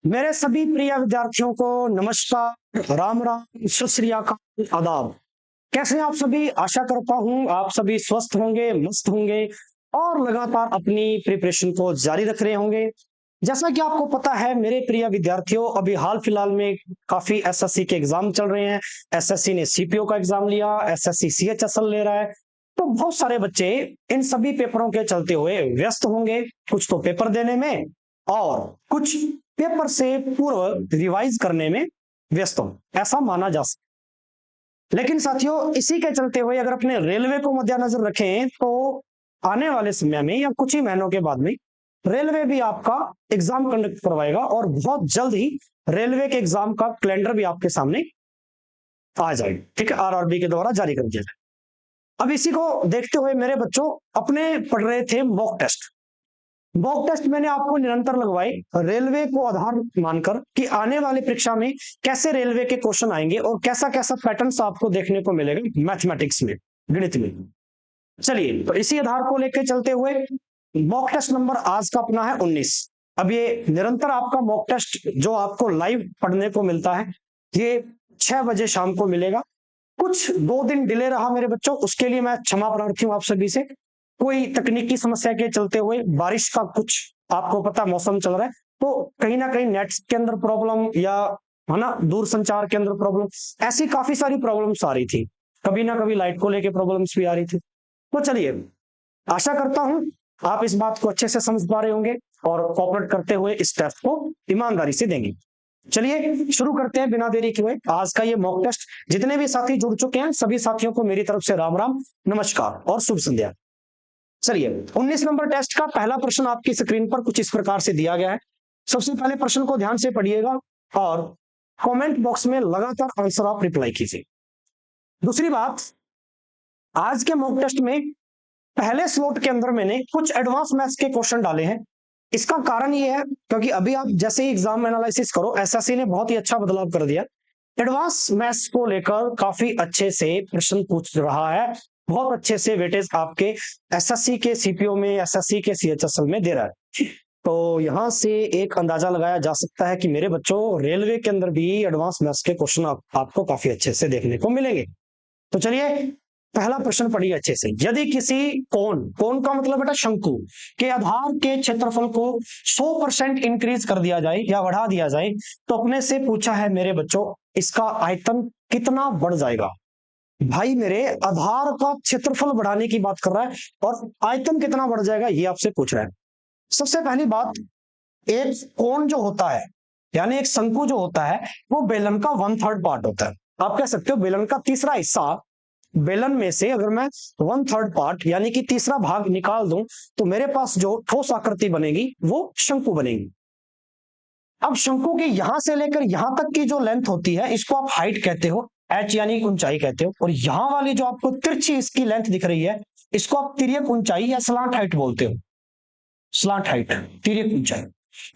मेरे सभी प्रिय विद्यार्थियों को नमस्कार, राम राम, सत श्री अकाल, आदाब। कैसे हैं आप सभी? आशा करता हूं आप सभी स्वस्थ होंगे, मस्त होंगे और लगातार अपनी प्रिपरेशन को जारी रख रहे होंगे। जैसा कि आपको पता है मेरे प्रिय विद्यार्थियों, अभी हाल फिलहाल में काफी एसएससी के एग्जाम चल रहे हैं। एसएससी ने सीपीओ का एग्जाम लिया, एसएससी सीएचएसएल ले रहा है। तो बहुत सारे बच्चे इन सभी पेपरों के चलते हुए व्यस्त होंगे, कुछ तो पेपर देने में और कुछ पेपर से पूर्व रिवाइज करने में व्यस्त हो, ऐसा माना जा सकता। लेकिन साथियों, इसी के चलते हुए अगर अपने रेलवे को मद्देनजर रखें तो आने वाले समय में या कुछ ही महीनों के बाद में रेलवे भी आपका एग्जाम कंडक्ट करवाएगा और बहुत जल्द ही रेलवे के एग्जाम का कैलेंडर भी आपके सामने आ जाएगा। ठीक है, आरआरबी के द्वारा जारी कर दिया जाए। अब इसी को देखते हुए मेरे बच्चों अपने पढ़ रहे थे मॉक टेस्ट। मॉक टेस्ट मैंने आपको निरंतर लगवाए रेलवे को आधार मानकर कि आने वाली परीक्षा में कैसे रेलवे के क्वेश्चन आएंगे और कैसा कैसा पैटर्न्स आपको देखने को मिलेगा मैथमेटिक्स में, गणित में। चलिए, तो इसी आधार को लेकर चलते हुए मॉक टेस्ट नंबर आज का अपना है 19। अब ये निरंतर आपका मॉक टेस्ट जो आपको लाइव पढ़ने को मिलता है, ये 6 बजे शाम को मिलेगा। कुछ 2 दिन डिले रहा मेरे बच्चों, उसके लिए मैं क्षमा प्रार्थी हूं आप सभी से। कोई तकनीकी समस्या के चलते हुए, बारिश का कुछ आपको पता मौसम चल रहा है, तो कहीं ना कहीं नेट के अंदर प्रॉब्लम या है ना दूर संचार के अंदर प्रॉब्लम, ऐसी काफी सारी प्रॉब्लम्स आ रही थी। कभी ना कभी लाइट को लेकर प्रॉब्लम्स भी आ रही थी। तो चलिए, आशा करता हूं आप इस बात को अच्छे से समझ पा रहे होंगे और कोऑपरेट करते हुए इस टेस्ट को ईमानदारी से देंगे। चलिए शुरू करते हैं बिना देरी के हुए आज का ये मॉक टेस्ट। जितने भी साथी जुड़ चुके हैं सभी साथियों को मेरी तरफ से राम राम, नमस्कार और शुभ संध्या। चलिए, 19 नंबर टेस्ट का पहला प्रश्न आपकी स्क्रीन पर कुछ इस प्रकार से दिया गया है। सबसे पहले प्रश्न को ध्यान से पढ़िएगा और कमेंट बॉक्स में लगातार आंसर आप रिप्लाई कीजिए। दूसरी बात, आज के मॉक टेस्ट में पहले स्लॉट के अंदर मैंने कुछ एडवांस मैथ्स के क्वेश्चन डाले हैं। इसका कारण ये है क्योंकि अभी आप जैसे ही एग्जाम एनालिसिस करो, एसएससी ने बहुत ही अच्छा बदलाव कर दिया। एडवांस मैथ्स को लेकर काफी अच्छे से प्रश्न पूछ रहा है, बहुत अच्छे से वेटेज आपके एसएससी के सीपीओ में, एसएससी के सीएचएसएल में दे रहा है। तो यहां से एक अंदाजा लगाया जा सकता है कि मेरे बच्चों रेलवे के अंदर भी एडवांस मैथ्स के क्वेश्चन आपको काफी अच्छे से देखने को मिलेंगे। तो चलिए पहला प्रश्न पढ़िए अच्छे से। यदि किसी कोण का मतलब बेटा शंकु के आधार के क्षेत्रफल को 100% इंक्रीज कर दिया जाए या बढ़ा दिया जाए तो अपने से पूछा है मेरे बच्चों इसका आयतन कितना बढ़ जाएगा। भाई मेरे आधार का क्षेत्रफल बढ़ाने की बात कर रहा है और आयतन कितना बढ़ जाएगा ये आपसे पूछ रहा है। सबसे पहली बात, एक कोण जो होता है यानी एक शंकु जो होता है वो बेलन का 1/3 पार्ट होता है। आप कह सकते हो बेलन का तीसरा हिस्सा। बेलन में से अगर मैं 1/3 पार्ट यानी कि तीसरा भाग निकाल दूं तो मेरे पास जो ठोस आकृति बनेगी वो शंकु बनेगी। अब शंकु की यहां से लेकर यहां तक की जो लेंथ होती है इसको आप हाइट कहते हो, एच यानी ऊंचाई कहते हो। और यहां वाली जो आपको तिरछी इसकी लेंथ दिख रही है इसको आप तिर्यक ऊंचाई या स्लांट हाइट बोलते हो। स्लांट हाइट, तिर्यक ऊंचाई।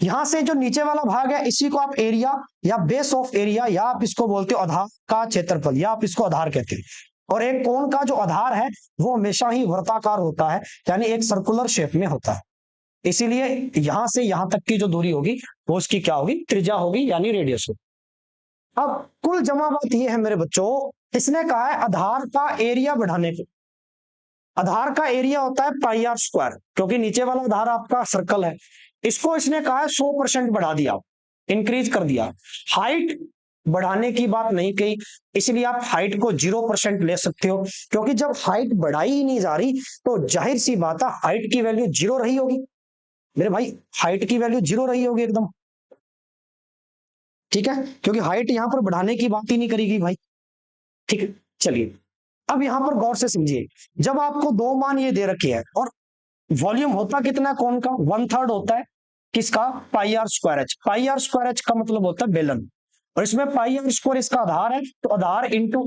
यहां से जो नीचे वाला भाग है इसी को आप एरिया या बेस ऑफ एरिया या आप इसको बोलते हो आधार का क्षेत्रफल या आप इसको आधार कहते हो। और एक कोण का जो आधार है वो हमेशा ही वर्ताकार होता है यानी एक सर्कुलर शेप में होता है। इसीलिए यहां से यहां तक की जो दूरी होगी वो उसकी क्या होगी, त्रिज्या होगी यानी रेडियस होगी। अब कुल जमा बात ये है मेरे बच्चों, इसने कहा है आधार का एरिया बढ़ाने को। आधार का एरिया होता है पाई आर स्क्वायर, क्योंकि नीचे वाला आधार आपका सर्कल है। इसको इसने कहा है 100% बढ़ा दिया, इंक्रीज कर दिया। हाइट बढ़ाने की बात नहीं कही, इसलिए आप हाइट को 0% ले सकते हो, क्योंकि जब हाइट बढ़ाई ही नहीं जा रही तो जाहिर सी बात है हाइट की वैल्यू 0 रही होगी। मेरे भाई हाइट की वैल्यू 0 रही होगी एकदम, ठीक है, क्योंकि हाइट यहां पर बढ़ाने की बात ही नहीं करेगी भाई। ठीक है, चलिए अब यहां पर गौर से समझिए। जब आपको दो मान ये दे रखे हैं और वॉल्यूम होता कितना है कोण का, 1/3 होता है किसका, pi r square h. Pi r square h का मतलब होता है बेलन, और इसमें पाई आर स्क्वायर इसका आधार है, तो आधार इंटू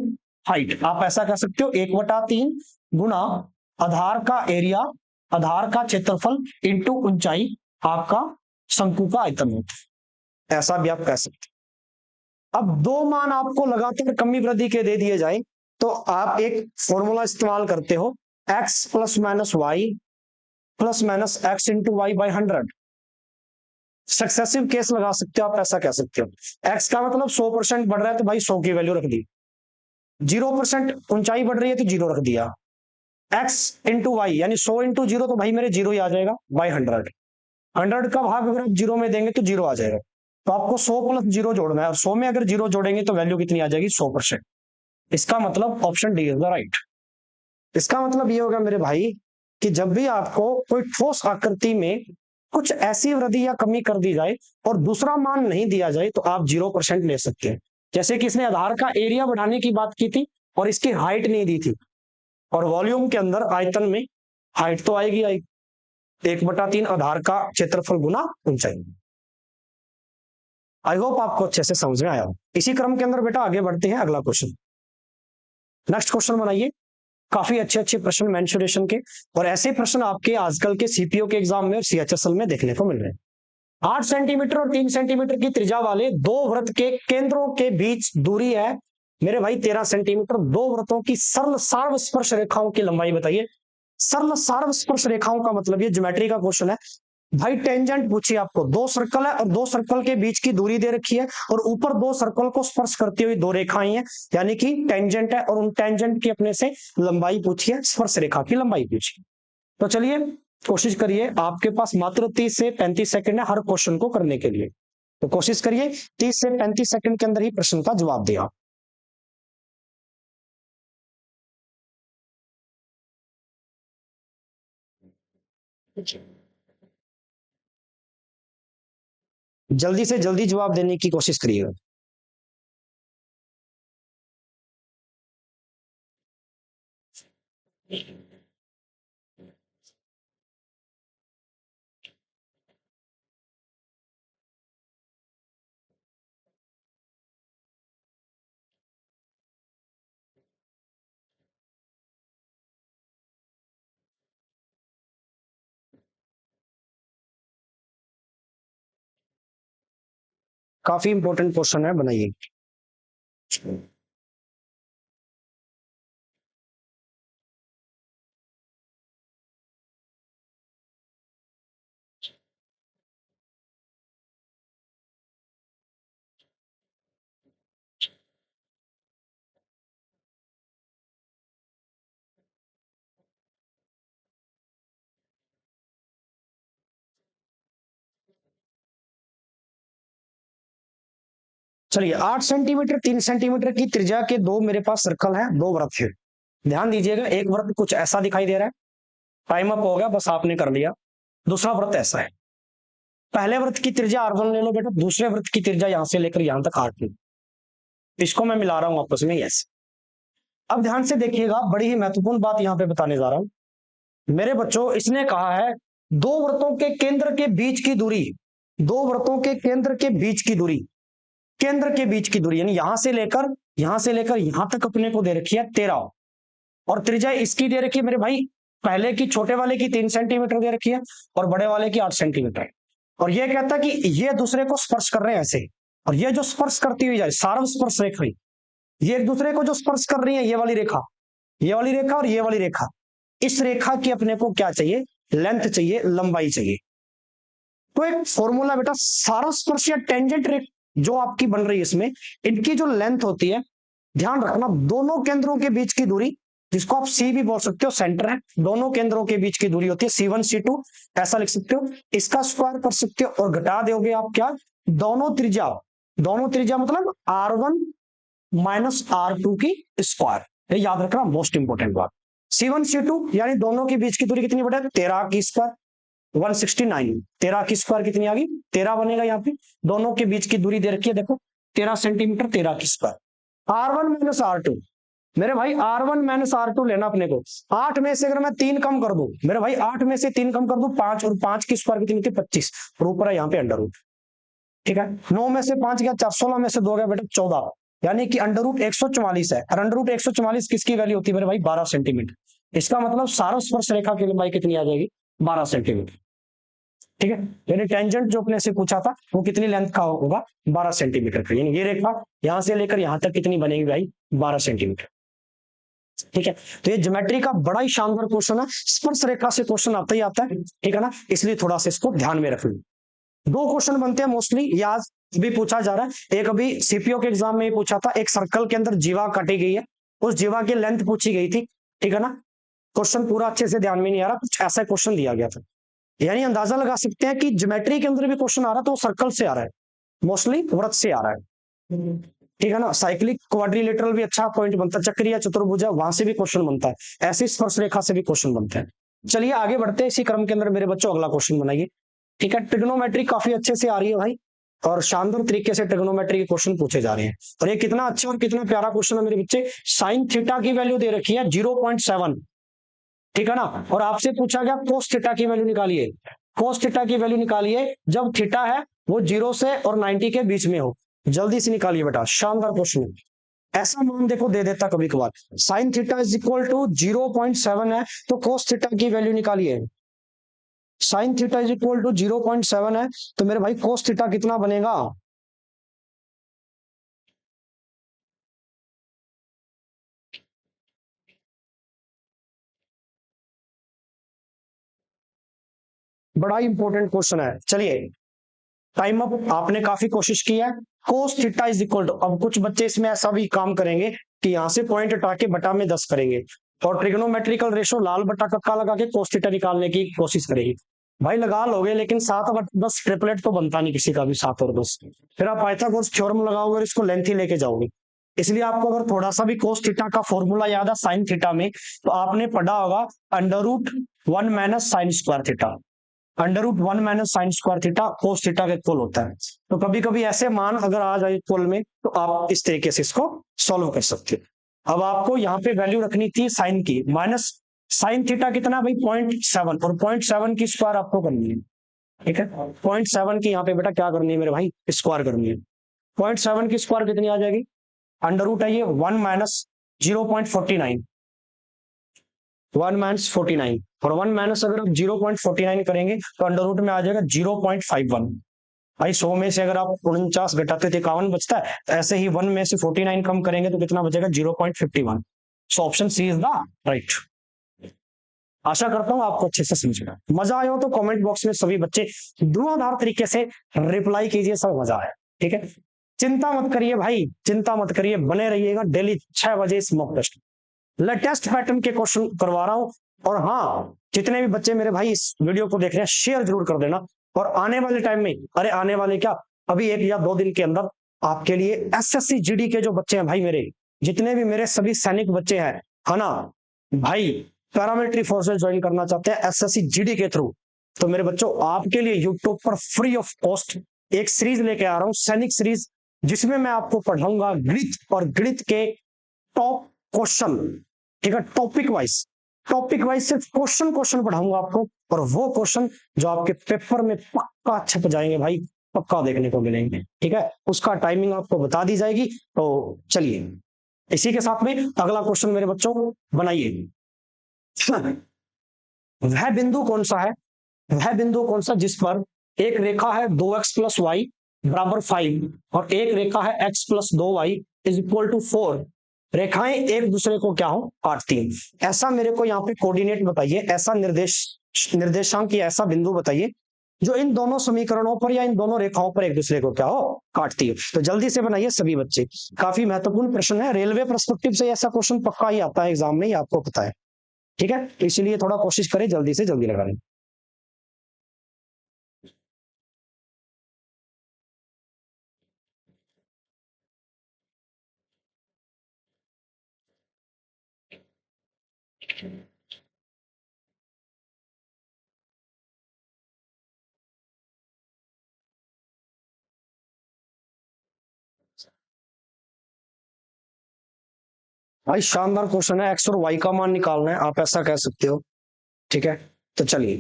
हाइट आप ऐसा कह सकते हो 1/3 गुना आधार का एरिया, आधार का क्षेत्रफल इंटू ऊंचाई आपका शंकु का आयतन होता है, ऐसा भी आप कह सकते हो। अब दो मान आपको लगातार कमी वृद्धि के दे दिए जाए तो आप एक फॉर्मूला इस्तेमाल करते हो, X plus minus Y plus minus X into Y by 100। Successive case लगा सकते हो, आप ऐसा कह सकते हो एक्स का मतलब 100% बढ़ रहा है तो भाई 100 की वैल्यू रख दी, 0% ऊंचाई बढ़ रही है तो 0 रख दिया, एक्स इंटू वाई यानी 100 इंटू 0 तो भाई मेरे 0 ही आ जाएगा बाई 100। 100 का भाग अगर आप 0 में देंगे तो 0 आ जाएगा। तो आपको 100 प्लस 0 जोड़ना है और 100 में अगर 0 जोड़ेंगे तो वैल्यू कितनी आ जाएगी, 100%। इसका मतलब option D is the right. इसका मतलब ये होगा मेरे भाई कि जब भी आपको कोई ठोस आकृति में कुछ ऐसी वृद्धि या कमी कर दी जाए और दूसरा मान नहीं दिया जाए तो आप 0% ले सकते हैं। जैसे कि इसने आधार का एरिया बढ़ाने की बात की थी और इसकी हाइट नहीं दी थी, और वॉल्यूम के अंदर आयतन में हाइट तो आएगी, 1/3 आधार का क्षेत्रफल गुना ऊंचाई। आई होप आपको अच्छे से समझ में आया हो। इसी क्रम के अंदर बेटा आगे बढ़ते हैं, अगला क्वेश्चन। नेक्स्ट क्वेश्चन बनाइए। काफी अच्छे अच्छे प्रश्न मेंसुरेशन के, और ऐसे प्रश्न आपके आजकल के सीपीओ के एग्जाम में और सीएचएसएल में देखने को मिल रहे हैं। 8 सेंटीमीटर और 3 सेंटीमीटर की त्रिज्या वाले दो वृत्त के केंद्रों के बीच दूरी है मेरे भाई 13 सेंटीमीटर। दो वृत्तों की सरल सार्वस्पर्श रेखाओं की लंबाई बताइए। सरल सार्वस्पर्श रेखाओं का मतलब ये ज्योमेट्री का क्वेश्चन है भाई। टेंजेंट पूछिए आपको, दो सर्कल है और दो सर्कल के बीच की दूरी दे रखी है और ऊपर दो सर्कल को स्पर्श करती हुई दो रेखाएं हैं, यानी कि टेंजेंट है, और उन टेंजेंट की अपने से लंबाई पूछिए, स्पर्श रेखा की लंबाई पूछिए। तो चलिए कोशिश करिए, आपके पास मात्र 30 से 35 सेकंड है हर क्वेश्चन को करने के लिए, तो कोशिश करिए 30 से 35 सेकंड के अंदर ही प्रश्न का जवाब दिया। जल्दी से जल्दी जवाब देने की कोशिश करिएगा। काफी इंपॉर्टेंट क्वेश्चन है, बनाइए। चलिए 8 सेंटीमीटर 3 सेंटीमीटर की त्रिज्या के दो मेरे पास सर्कल है, दो वृत्त है। ध्यान दीजिएगा, एक वृत्त कुछ ऐसा दिखाई दे रहा है, टाइम अप हो गया, बस आपने कर लिया। दूसरा वृत्त ऐसा है। पहले वृत्त की त्रिज्या R1 ले लो बेटा, दूसरे वृत्त की त्रिज्या यहां से लेकर यहां तक R2। इसको मैं मिला रहा हूं आपस में, यस। अब ध्यान से देखिएगा, बड़ी ही महत्वपूर्ण बात यहां पे बताने जा रहा हूं मेरे बच्चों। इसने कहा है दो वृत्तों के केंद्र के बीच की दूरी, दो वृत्तों के केंद्र के बीच की दूरी, केंद्र के बीच की दूरी यानी यहां से लेकर यहां तक अपने को दे रखी है 13, और त्रिज्या इसकी दे रखी है मेरे भाई, पहले की छोटे वाले की 3 सेंटीमीटर दे रखी है और बड़े वाले की 8 सेंटीमीटर। और ये कहता है कि ये दूसरे को स्पर्श कर रहे हैं ऐसे, और ये जो स्पर्श करती हुई जाए सार्व स्पर्श रेखा, ये एक दूसरे को जो स्पर्श कर रही है, ये वाली रेखा, ये वाली रेखा और ये वाली रेखा, इस रेखा की अपने को क्या चाहिए, लेंथ चाहिए, लंबाई चाहिए। तो एक फॉर्मूला बेटा, सारा स्पर्श या टेंजेंट जो आपकी बन रही है इसमें, इनकी जो लेंथ होती है, ध्यान रखना दोनों केंद्रों के बीच की दूरी, जिसको आप सी भी बोल सकते हो, सेंटर है, दोनों केंद्रों के बीच की दूरी होती है C1 C2, ऐसा लिख सकते हो। इसका स्क्वायर कर सकते हो और घटा दोगे आप क्या, दोनों त्रिज्या, दोनों त्रिज्या मतलब R1 माइनस R2 की स्क्वायर, ये याद रखना, मोस्ट इंपोर्टेंट बात। C1 C2 यानी दोनों के बीच की दूरी कितनी बढ़े, 13 की स्क्वायर, 169, 13 की स्क्वायर कितनी आ गई, 13 बनेगा यहाँ पे। दोनों के बीच की दूरी दे रखी है देखो 13 सेंटीमीटर, 13 की स्क्वायर। R1 माइनस R2 मेरे भाई, R1 माइनस R2 लेना अपने को। 8 में से अगर मैं 3 कम कर दूं मेरे भाई, 8 में से 3 कम कर दूं 5, और 5 की स्क्वायर कितनी थी 25, और ऊपर है यहाँ पे अंडर रूट। ठीक है, 9 में से 5 गया 4, 16 में से 2 गया बेटा 14, यानी कि अंडर रूट 144 है, और अंडर रूट 144 किसकी वैल्यू होती है मेरे भाई, 12 सेंटीमीटर। इसका मतलब सारा स्पर्श रेखा की लंबाई कितनी आ जाएगी, 12 सेंटीमीटर। ठीक है, यानी टेंजेंट जो अपने से पूछा था वो कितनी लेंथ का होगा, 12 सेंटीमीटर का, यानी ये रेखा यहां से लेकर यहां तक कितनी बनेगी भाई, 12 सेंटीमीटर। ठीक है, तो ये ज्योमेट्री का बड़ा ही शानदार क्वेश्चन है, स्पर्श रेखा से क्वेश्चन आता ही आता है, ठीक है ना, इसलिए थोड़ा सा इसको ध्यान में रखना। दो क्वेश्चन बनते हैं मोस्टली, ये आज भी पूछा जा रहा है। एक अभी सीपीओ के एग्जाम में ही पूछा था, एक सर्कल के अंदर जीवा काटी गई है, उस जीवा की लेंथ पूछी गई थी, ठीक है ना। क्वेश्चन पूरा अच्छे से ध्यान में नहीं आ रहा, कुछ ऐसा क्वेश्चन दिया गया था। यानी अंदाजा लगा सकते हैं कि ज्योमेट्री के अंदर भी क्वेश्चन आ रहा है तो सर्कल से आ रहा है, मोस्टली वृत्त से आ रहा है, ठीक है ना। साइक्लिक क्वाड्रिलेटरल भी अच्छा पॉइंट बनता है, चक्रीय चतुर्भुज वहां से भी क्वेश्चन बनता है, ऐसी स्पर्श रेखा से भी क्वेश्चन बनते हैं। चलिए आगे बढ़ते हैं इसी क्रम के अंदर, मेरे बच्चों अगला क्वेश्चन बनाइए। ठीक है, ट्रिग्नोमेट्री काफी अच्छे से आ रही है भाई, और शानदार तरीके से ट्रिग्नोमेट्री के क्वेश्चन पूछे जा रहे हैं। और ये कितना अच्छा और कितना प्यारा क्वेश्चन है मेरे बच्चे। साइन थीटा की वैल्यू दे रखी है 0.7, ठीक है ना, और आपसे पूछा गया कोस थीटा की वैल्यू निकालिए। कोस थीटा की वैल्यू निकालिए जब थीटा है वो 0 से और 90 के बीच में हो, जल्दी से निकालिए बेटा, शानदार क्वेश्चन है। ऐसा मान देखो दे देता कभी कभार, sine theta is equal to 0.7 है, तो कोस थीटा की वैल्यू निकालिए। Sine theta is equal to 0.7 है, तो मेरे भाई कोस थीटा कितना बनेगा? बड़ा ही इंपॉर्टेंट क्वेश्चन है। चलिए टाइम अप, आपने काफी कोशिश की है। Cos theta is equal to, अब कुछ बच्चे इसमें ऐसा भी काम करेंगे कि यहाँ से पॉइंट हटा के बटा में 10 करेंगे, और ट्रिग्नोमेट्रिकल रेशो लाल बटा कक्का लगा के कोस थीटा निकालने की कोशिश करेगी। भाई लगा लोगे, लेकिन 7/10 ट्रिपलेट तो बनता नहीं किसी का भी, 7 और 10। फिर आप पाइथागोरस थ्योरम लगाओगे और इसको लेंथ ही लेके जाओगे। इसलिए आपको अगर थोड़ा सा भी कोस थीटा का फॉर्मूला याद है साइन थीटा में, तो आपने पढ़ा होगा √1 minus sine square theta. √1 minus sine square theta cos theta के इक्वल होता है। तो कभी कभी ऐसे मान अगर आ जाए इक्वल में, तो आप इस तरीके से इसको सॉल्व कर सकते हो। अब आपको यहाँ पे वैल्यू रखनी थी साइन की, माइनस साइन थीटा कितना भाई 0.7, और 0.7 की स्क्वायर आपको करनी है, ठीक है। 0.7 की यहाँ पे बेटा क्या करनी है मेरे भाई, स्क्वायर करनी है। 0.7 की स्क्वायर कितनी आ जाएगी? अंडर रूट है ये 1 माइनस 0.49, 1 - 49, और 1 - अगर आप 0.49 करेंगे तो अंडर रूट में आ जाएगा 0.51। भाई 100 में से अगर आप 49 घटाते थे 51 बचता है, तो ऐसे ही 1 में से 49 कम करेंगे तो कितना बचेगा? 0.51। So option C is the right. आशा करता हूं आपको अच्छे से समझेगा। मजा आया हो तो कमेंट बॉक्स में सभी बच्चे धुआंधार तरीके से रिप्लाई कीजिए, सब मजा आया, ठीक है। चिंता मत करिए भाई, चिंता मत करिए, बने रहिएगा डेली 6 बजे इस मॉक टेस्ट, लेटेस्ट पैटर्न के क्वेश्चन करवा रहा हूं। और हाँ, जितने भी बच्चे मेरे भाई इस वीडियो को देख रहे हैं शेयर जरूर कर देना। और आने वाले टाइम में, अरे आने वाले क्या, अभी 1 या 2 दिन के अंदर आपके लिए एसएससी जीडी के जो बच्चे हैं भाई, मेरे जितने भी मेरे सभी सैनिक बच्चे हैं, है ना भाई, पैरामिलिट्री फोर्सेस ज्वाइन करना चाहते हैं एसएससी जीडी के थ्रू, तो मेरे बच्चों आपके लिए यूट्यूब पर फ्री ऑफ कॉस्ट एक सीरीज लेके आ रहा हूं, सैनिक सीरीज, जिसमें मैं आपको पढ़ाऊंगा गणित, और गणित के टॉप क्वेश्चन, ठीक है, टॉपिक वाइज सिर्फ क्वेश्चन क्वेश्चन पढ़ाऊंगा आपको, और वो क्वेश्चन जो आपके पेपर में पक्का छप जाएंगे भाई, पक्का देखने को मिलेंगे, ठीक है। उसका टाइमिंग आपको बता दी जाएगी। तो चलिए इसी के साथ में अगला क्वेश्चन मेरे बच्चों बनाइए। वह बिंदु कौन सा है, वह बिंदु कौन सा जिस पर एक रेखा है 2x+y बराबर 5, और एक रेखा है x+2y इज इक्वल टू 4, रेखाएं एक दूसरे को क्या हो, काटती हैं। ऐसा मेरे को यहाँ पे कोऑर्डिनेट बताइए, ऐसा निर्देशांक या ऐसा बिंदु बताइए जो इन दोनों समीकरणों पर या इन दोनों रेखाओं पर एक दूसरे को क्या हो, काटती है। तो जल्दी से बनाइए सभी बच्चे, काफी महत्वपूर्ण प्रश्न है, रेलवे पर्सपेक्टिव से ऐसा क्वेश्चन पक्का ही आता है एग्जाम में, ये आपको पता है, ठीक है। तो इसीलिए थोड़ा कोशिश करें जल्दी से जल्दी लगाने। भाई शानदार क्वेश्चन है, एक्स और वाई का मान निकालना है, आप ऐसा कह सकते हो, ठीक है। तो चलिए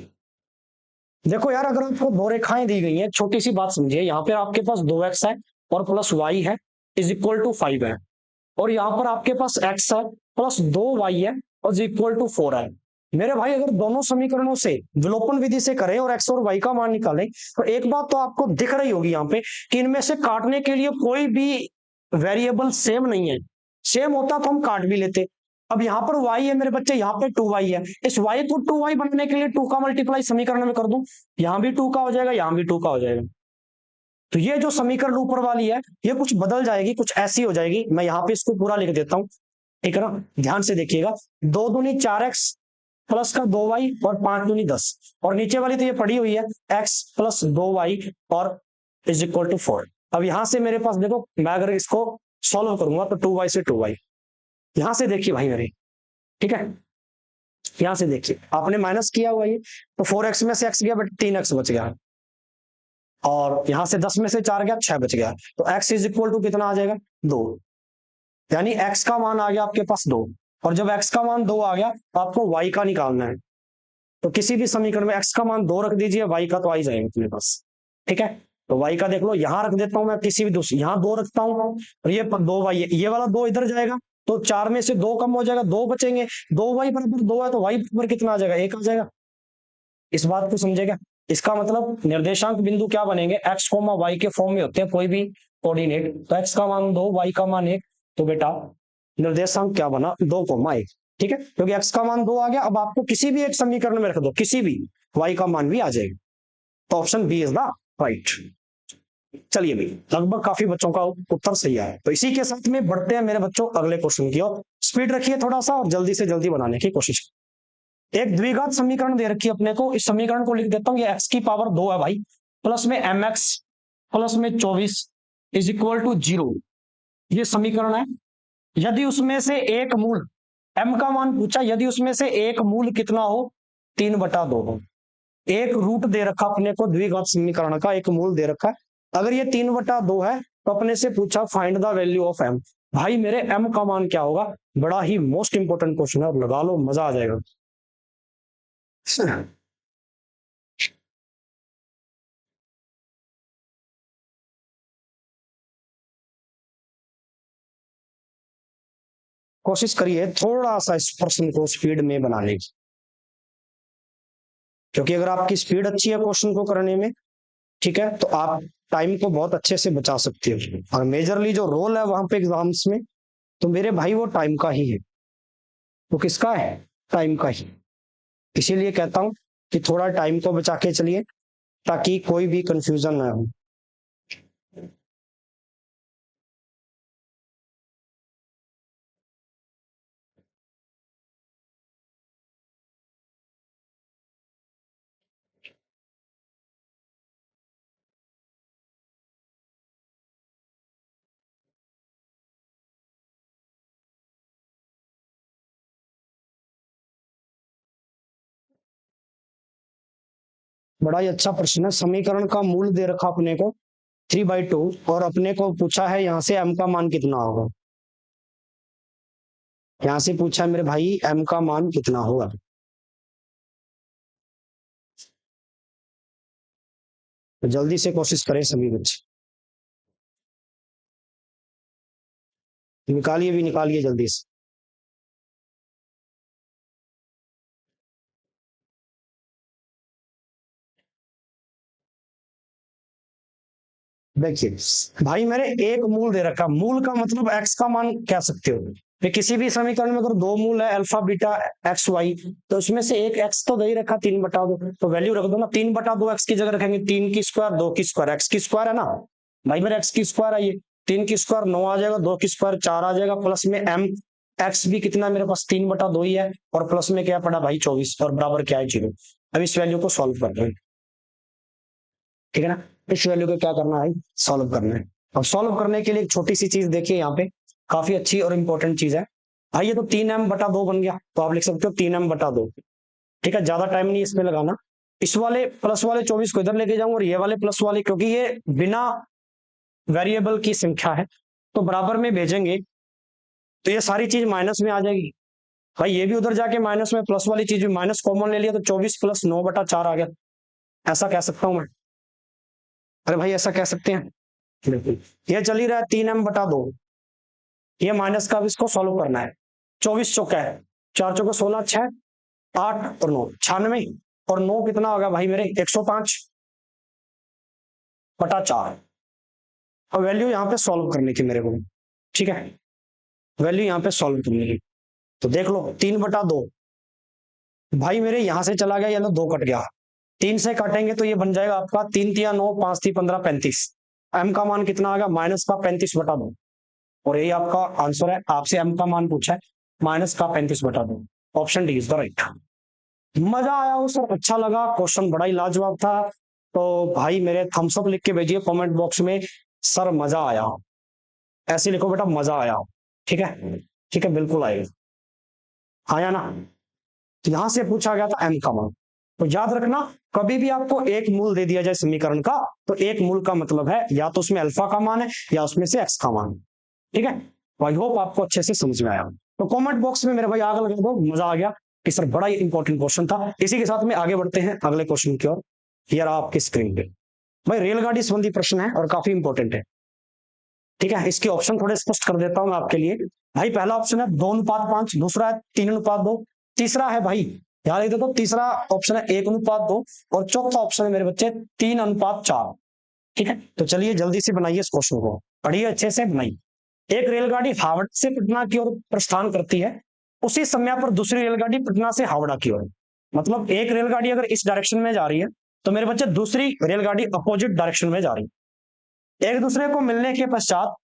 देखो यार, अगर आपको दो रेखाएं दी गई हैं, छोटी सी बात समझिए, यहाँ पे आपके पास 2x है और प्लस वाई है इज इक्वल टू 5 है, और यहाँ पर आपके पास x है प्लस 2y है और इज इक्वल टू 4 है। मेरे भाई अगर दोनों समीकरणों से विलोपन विधि से करें और x और y का मान निकालें, तो एक बात तो आपको दिख रही होगी यहाँ पे कि इनमें से काटने के लिए कोई भी वेरिएबल सेम नहीं है। सेम होता तो हम काट भी लेते, अब यहाँ पर y है मेरे बच्चे, यहाँ पे 2y है। इस y को 2y बनाने के लिए 2 का मल्टीप्लाई समीकरण में कर दूं, यहाँ भी 2 का हो जाएगा, यहाँ भी 2 का हो जाएगा। तो ये जो समीकरण ऊपर वाली है ये कुछ बदल जाएगी, कुछ ऐसी हो जाएगी। मैं यहाँ पे इसको पूरा लिख देता हूँ, ठीक है ना, ध्यान से देखिएगा। 2 दूनी 4x प्लस का 2y और 5 दूनी 10, और नीचे वाली तो ये पड़ी हुई है x प्लस 2y और इज इक्वल टू 4। अब यहां से मेरे पास देखो, मैं अगर इसको सॉल्व करूंगा तो 2y से 2y, यहां से देखिए भाई मेरे, ठीक है, यहां से देखिए आपने माइनस किया हुआ ये, तो 4x में से x गया बट 3x बच गया, और यहां से 10 में से 4 गया 6 बच गया, तो x इज इक्वल टू कितना आ जाएगा 2। यानी x का मान आ गया आपके पास 2, और जब x का मान 2 आ गया तो आपको y का निकालना है। तो किसी भी समीकरण में x का मान 2 रख दीजिए, y का तो आ ही जाएगा अपने पास, ठीक है। तो y का देख लो, यहां रख देता हूं मैं, किसी भी दूसरी, यहां 2 रखता हूं और ये 2y है, ये वाला 2 इधर जाएगा, तो 4 में से 2 कम हो जाएगा, 2 बचेंगे, 2y बराबर 2 है तो y बराबर कितना आ जाएगा 1 आ जाएगा। इस बात को समझेगा। इसका मतलब निर्देशांक बिंदु क्या बनेंगे, x, y के फॉर्म में होते हैं कोई भी कोऑर्डिनेट, तो x का मान 2, y का मान 1, तो बेटा निर्देशांक क्या बना 2, 1, ठीक है, क्योंकि x का मान 2 आ गया। अब आपको किसी भी एक समीकरण में रख दो, किसी भी, y का मान भी आ जाएगा, तो option B is the right. चलिए भाई, लगभग काफी बच्चों का उत्तर सही है। तो इसी के साथ में बढ़ते हैं मेरे बच्चों अगले क्वेश्चन की ओर। स्पीड रखिए थोड़ा सा और जल्दी से जल्दी बनाने की कोशिश। एक द्विघात समीकरण दे रखी है अपने को, इस समीकरण को लिख देता हूं, ये x की पावर 2 है भाई, प्लस में mx प्लस में 24 इज इक्वल टू 0, ये समीकरण है। यदि उसमें से एक मूल, m का मान पूछा, यदि उसमें से एक मूल कितना हो 3/2 हो। एक रूट दे रखा अपने को द्विघात समीकरण का, एक मूल दे रखा है, अगर ये 3/2 है तो अपने से पूछा find the value of m। भाई मेरे m का मान क्या होगा, बड़ा ही मोस्ट इंपोर्टेंट क्वेश्चन है, और लगा लो मजा आ जाएगा। कोशिश करिए थोड़ा सा इस प्रश्न को स्पीड में बनाने की, क्योंकि अगर आपकी स्पीड अच्छी है क्वेश्चन को करने में, ठीक है, तो आप टाइम को बहुत अच्छे से बचा सकते हो। और मेजरली जो रोल है वहां पे एग्जाम्स में, तो मेरे भाई वो टाइम का ही है। वो किसका है, टाइम का ही। इसीलिए कहता हूं कि थोड़ा टाइम को बचा के चलिए, ताकि कोई भी कंफ्यूजन ना हो। बड़ा ही अच्छा प्रश्न है। समीकरण का मूल दे रखा अपने को 3/2, और अपने को पूछा है यहाँ से m का मान कितना होगा। यहाँ से पूछा है मेरे भाई m का मान कितना होगा। तो जल्दी से कोशिश करें सभी बच्चे, निकालिए भी निकालिए जल्दी से। देखिए भाई मेरे एक मूल दे रखा, मूल का मतलब x का मान कह सकते हो। फिर किसी भी समीकरण में अगर दो मूल है अल्फा बीटा एक्स वाई, तो उसमें से एक x तो दे ही रखा 3/2, तो वैल्यू रख दो ना, 3/2 x की जगह रखेंगे 3 की स्क्वायर 2 की स्क्वायर, x की स्क्वायर है ना भाई मेरे, x की स्क्वायर है ये, 3 की स्क्वायर 9 आ जाएगा, 2 की स्क्वायर 4 आ जाएगा, प्लस में m x भी कितना मेरे पास 3/2 ही है, और प्लस में क्या पड़ा भाई 24, और बराबर क्या है 0। अब इस वैल्यू को सॉल्व कर रहे हैं, ठीक है ना। इस वैल्यू को क्या करना है, सॉल्व करना है। अब सॉल्व करने के लिए एक छोटी सी चीज देखिए यहाँ पे, काफी अच्छी और इंपॉर्टेंट चीज है भाई। ये तो 3m/2 बन गया, तो आप लिख सकते हो 3m/2, ठीक है, ज्यादा टाइम नहीं इसमें लगाना। इस वाले प्लस वाले 24 को इधर लेके जाऊंगा, और ये वाले प्लस वाले, क्योंकि ये बिना वेरिएबल की संख्या है, तो बराबर में भेजेंगे तो ये सारी चीज माइनस में आ जाएगी। भाई ये भी उधर जाके माइनस में, प्लस वाली चीज भी माइनस कॉमन ले लिया, तो 24 + 9/4 आ गया। ऐसा कह सकता हूं मैं, अरे भाई ऐसा कह सकते हैं बिल्कुल। ये चल ही रहा है 3m/2, ये माइनस का भी इसको सॉल्व करना है। 24 चौका है, 4 चौका 16, 6, 8 और 9 96, और 9 कितना होगा भाई मेरे 105/4। और वैल्यू यहाँ पे सॉल्व करनी थी मेरे को, ठीक है, वैल्यू यहाँ पे सॉल्व करनी है। तो देख लो 3/2 भाई मेरे यहां से चला गया, यानी 2 कट गया। 3 से काटेंगे तो ये बन जाएगा आपका 3 3 9, 5 3 15 35। एम का मान कितना आ गया, माइनस का 35/2। और यही आपका आंसर है, आपसे एम का मान पूछा है, माइनस का 35/2। Option D is the right. मजा आया हो सर, अच्छा लगा, क्वेश्चन बड़ा ही लाजवाब था। तो भाई मेरे थम्स अप लिख के भेजिए कमेंट बॉक्स में, सर मजा आया। ऐसे लिखो बेटा, मजा आया। ठीक है, ठीक है, बिल्कुल आएगा। आया ना। तो यहां से पूछा गया था एम का मान। तो याद रखना, कभी भी आपको एक मूल दे दिया जाए समीकरण का, तो एक मूल का मतलब है या तो उसमें अल्फा का मान है या उसमें से एक्स का मान है। ठीक है, आई होप आपको अच्छे से समझ में आया। तो कमेंट बॉक्स में मेरे भाई आग लगा दो, मजा आ गया कि सर बड़ा ही इंपॉर्टेंट क्वेश्चन था। इसी के साथ में आगे बढ़ते हैं अगले क्वेश्चन की ओर। यार आपकी स्क्रीन पे भाई रेलगाड़ी संबंधी प्रश्न है और काफी इंपॉर्टेंट है। ठीक है, इसके ऑप्शन थोड़े स्पष्ट कर देता हूं मैं आपके लिए। भाई पहला ऑप्शन है 2:5, दूसरा है 3:2, तीसरा है भाई, यार ये देखो, तीसरा ऑप्शन है 1:2 और चौथा ऑप्शन है मेरे बच्चे 3:4। ठीक है, तो चलिए जल्दी से बनाइए इस क्वेश्चन को, पढ़िए अच्छे से बनाइए। एक रेलगाड़ी हावड़ा से पटना की ओर प्रस्थान करती है, उसी समय पर दूसरी रेलगाड़ी पटना से हावड़ा की ओर। मतलब एक रेलगाड़ी अगर इस डायरेक्शन में जा रही है, तो मेरे बच्चे दूसरी रेलगाड़ी अपोजिट डायरेक्शन में जा रही है। एक दूसरे को मिलने के पश्चात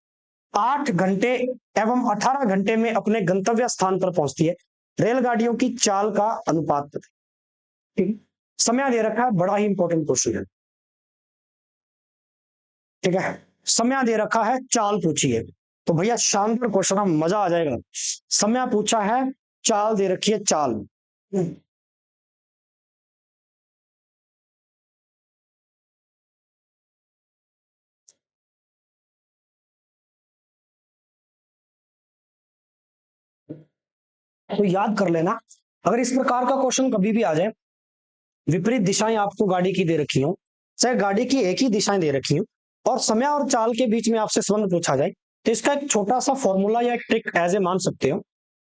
8 घंटे एवं 18 घंटे में अपने गंतव्य स्थान पर पहुंचती है। रेलगाड़ियों की चाल का अनुपात बताइए। ठीक है? समय दे रखा है, बड़ा ही इंपॉर्टेंट क्वेश्चन है। ठीक है, समय दे रखा है, चाल पूछिए। तो भैया शानदार क्वेश्चन है, मजा आ जाएगा। समय पूछा है, चाल दे रखी है, चाल। तो याद कर लेना, अगर इस प्रकार का क्वेश्चन कभी भी आ जाए, विपरीत दिशाएं आपको गाड़ी की दे रखी हो, चाहे गाड़ी की एक ही दिशाएं दे रखी हो, और समय और चाल के बीच में आपसे संबंध पूछा जाए, तो इसका एक छोटा सा फॉर्मूला या एक ट्रिक एज ए मान सकते हो।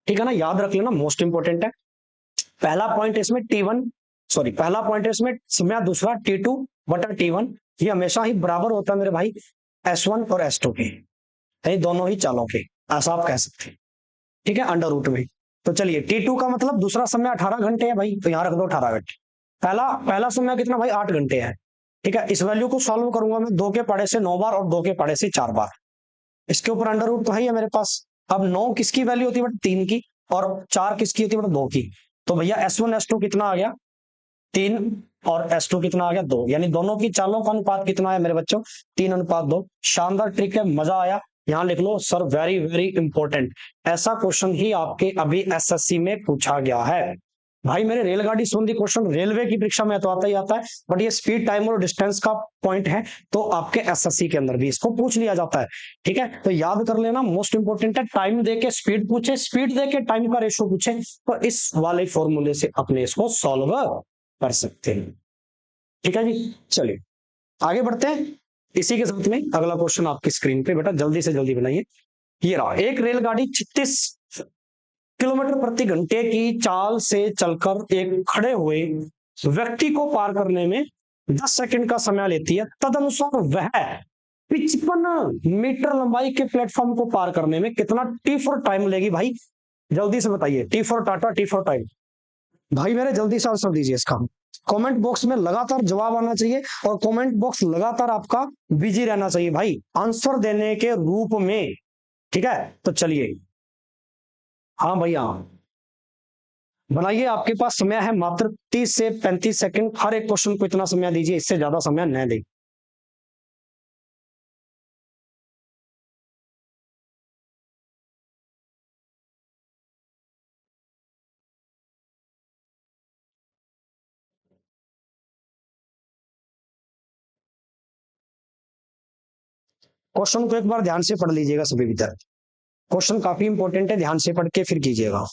ठीक है ना, याद रख लेना, मोस्ट इंपोर्टेंट है। पहला पॉइंट इसमें T1, सॉरी पहला पॉइंट इसमें समय, दूसरा T2/T1, ये हमेशा ही बराबर होता है मेरे भाई S1 और S2 के, ये दोनों ही चालों के, ऐसा आप कह सकते हैं। ठीक है, अंडर रूट में। तो चलिए T2 का मतलब दूसरा समय 18 घंटे है भाई, तो यहां रख दो 18 घंटे। पहला पहला समय कितना भाई, 8 घंटे है। ठीक है, इस वैल्यू को सॉल्व करूंगा मैं, 2 के पढ़े से 9 बार और 2 के पढ़े से 4 बार। इसके ऊपर अंडर रूट तो है ही है मेरे पास। अब 9 किसकी वैल्यू होती है बट 3 की, और 4 किसकी होती है बट 2 की। तो भैया S1 S2 कितना आ गया, 3, और S2 कितना आ गया, 2, यानी दोनों की चालों का अनुपात कितना है मेरे बच्चों, 3:2। शानदार ट्रिक है, मजा आया। यहां लिख लो सर, वेरी वेरी इंपॉर्टेंट, ऐसा क्वेश्चन ही आपके अभी एसएससी में पूछा गया है। भाई मेरे रेलगाड़ी संबंधी क्वेश्चन रेलवे की परीक्षा में तो आता ही आता है, बट ये स्पीड, टाइम और डिस्टेंस का पॉइंट है, तो आपके एसएससी के अंदर भी इसको पूछ लिया जाता है। ठीक है, तो याद कर लेना, मोस्ट इंपोर्टेंट है, टाइम देके स्पीड पूछे, स्पीड देके टाइम का रेशो पूछे, तो इस वाले फॉर्मूले से अपने इसको सॉल्व कर सकते हैं। ठीक है जी, चलिए आगे बढ़ते हैं। इसी के साथ में अगला क्वेश्चन आपकी स्क्रीन पे, बेटा जल्दी से जल्दी बनाइए। ये रहा, एक रेलगाड़ी 36 किलोमीटर प्रति घंटे की चाल से चलकर एक खड़े हुए व्यक्ति को पार करने में 10 सेकंड का समय लेती है, तदनुसार वह 55 मीटर लंबाई के प्लेटफॉर्म को पार करने में कितना टी फॉर टाइम लेगी भाई, जल्दी से बताइए। T for Tata, T for time. भाई मेरे जल्दी से आंसर दीजिए इसका, कमेंट बॉक्स में लगातार जवाब आना चाहिए, और कमेंट बॉक्स लगातार आपका बिजी रहना चाहिए भाई आंसर देने के रूप में। ठीक है, तो चलिए, हाँ भैया बनाइए, आपके पास समय है मात्र 30 से 35 सेकंड, हर एक क्वेश्चन को इतना समय दीजिए, इससे ज्यादा समय न दे। क्वेश्चन को एक बार ध्यान से पढ़ लीजिएगा सभी विद्यार्थी, क्वेश्चन काफी इंपॉर्टेंट है, ध्यान से पढ़ के फिर कीजिएगा।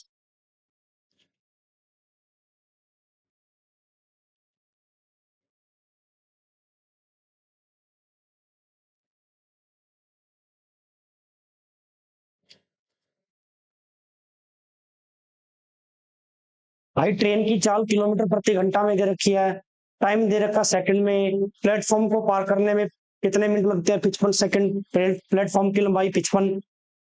भाई ट्रेन की चाल किलोमीटर प्रति घंटा में दे रखी है, टाइम दे रखा सेकंड में, प्लेटफॉर्म को पार करने में कितने मिनट लगते हैं, 55 सेकंड, प्लेटफॉर्म की लंबाई 55।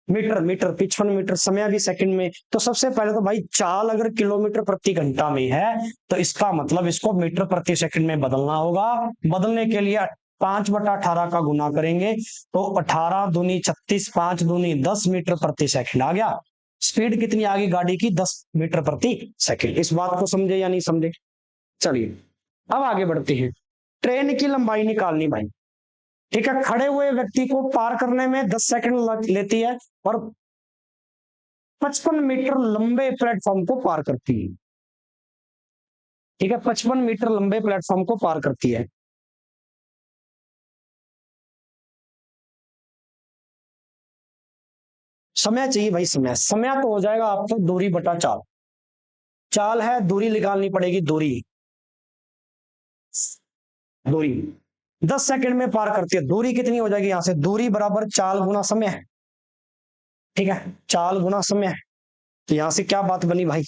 मीटर मीटर 55 मीटर, समय भी सेकंड में। तो सबसे पहले तो भाई चाल अगर किलोमीटर प्रति घंटा में है तो इसका मतलब इसको मीटर प्रति सेकंड में बदलना होगा। बदलने के लिए 5/18 का गुना करेंगे तो 18 दूनी 36, 5 दूनी 10 मीटर प्रति सेकंड आ गया। स्पीड कितनी आ गई गाड़ी की? 10 मीटर प्रति सेकंड। इस बात को समझे या नहीं समझे? चलिए अब आगे बढ़ते हैं। ट्रेन की लंबाई निकालनी भाई, ठीक है। खड़े हुए व्यक्ति को पार करने में 10 सेकंड लेती है और 55 मीटर लंबे प्लेटफॉर्म को पार करती है, ठीक है। 55 मीटर लंबे प्लेटफॉर्म को पार करती है। समय चाहिए भाई, समय। समय तो हो जाएगा आपको दूरी बटा चाल। चाल है, दूरी निकालनी पड़ेगी। दूरी दूरी 10 सेकंड में पार करती है। दूरी कितनी हो जाएगी? यहां से दूरी बराबर चाल गुना समय है, ठीक है। चाल गुना समय है। तो यहां से क्या बात बनी भाई?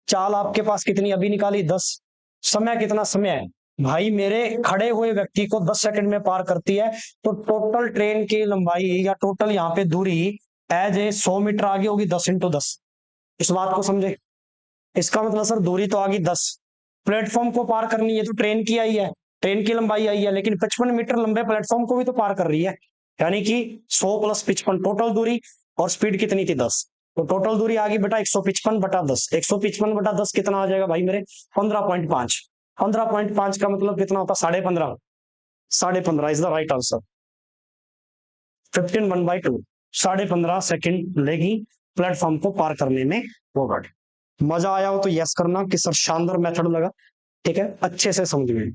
चाल आपके पास कितनी अभी निकाली? 10। समय कितना? समय है भाई मेरे खड़े हुए व्यक्ति को 10 सेकंड में पार करती है। तो टोटल ट्रेन की लंबाई या टोटल यहाँ पे दूरी एज ए 100 मीटर आगे होगी। 10 × 10। इस बात को समझे? इसका मतलब सर दूरी तो आ गई 10। प्लेटफॉर्म को पार करनी है तो ट्रेन की आई है, ट्रेन की लंबाई आई है, लेकिन 55 मीटर लंबे प्लेटफॉर्म को भी तो पार कर रही है। यानी कि 100 + 55 टोटल दूरी, और स्पीड कितनी थी? 10। तो टोटल दूरी आ गई बेटा 155/10। 155/10 कितना आ जाएगा भाई मेरे? 15.5। 15.5 का मतलब कितना होता? 15.5। 15.5 is the right answer. 15 1/2। 15.5 second लेगी प्लेटफॉर्म को पार करने में वो गाड़ी। मजा आया हो तो यस करना कि सर शानदार मेथड लगा, ठीक है। अच्छे से समझ गए।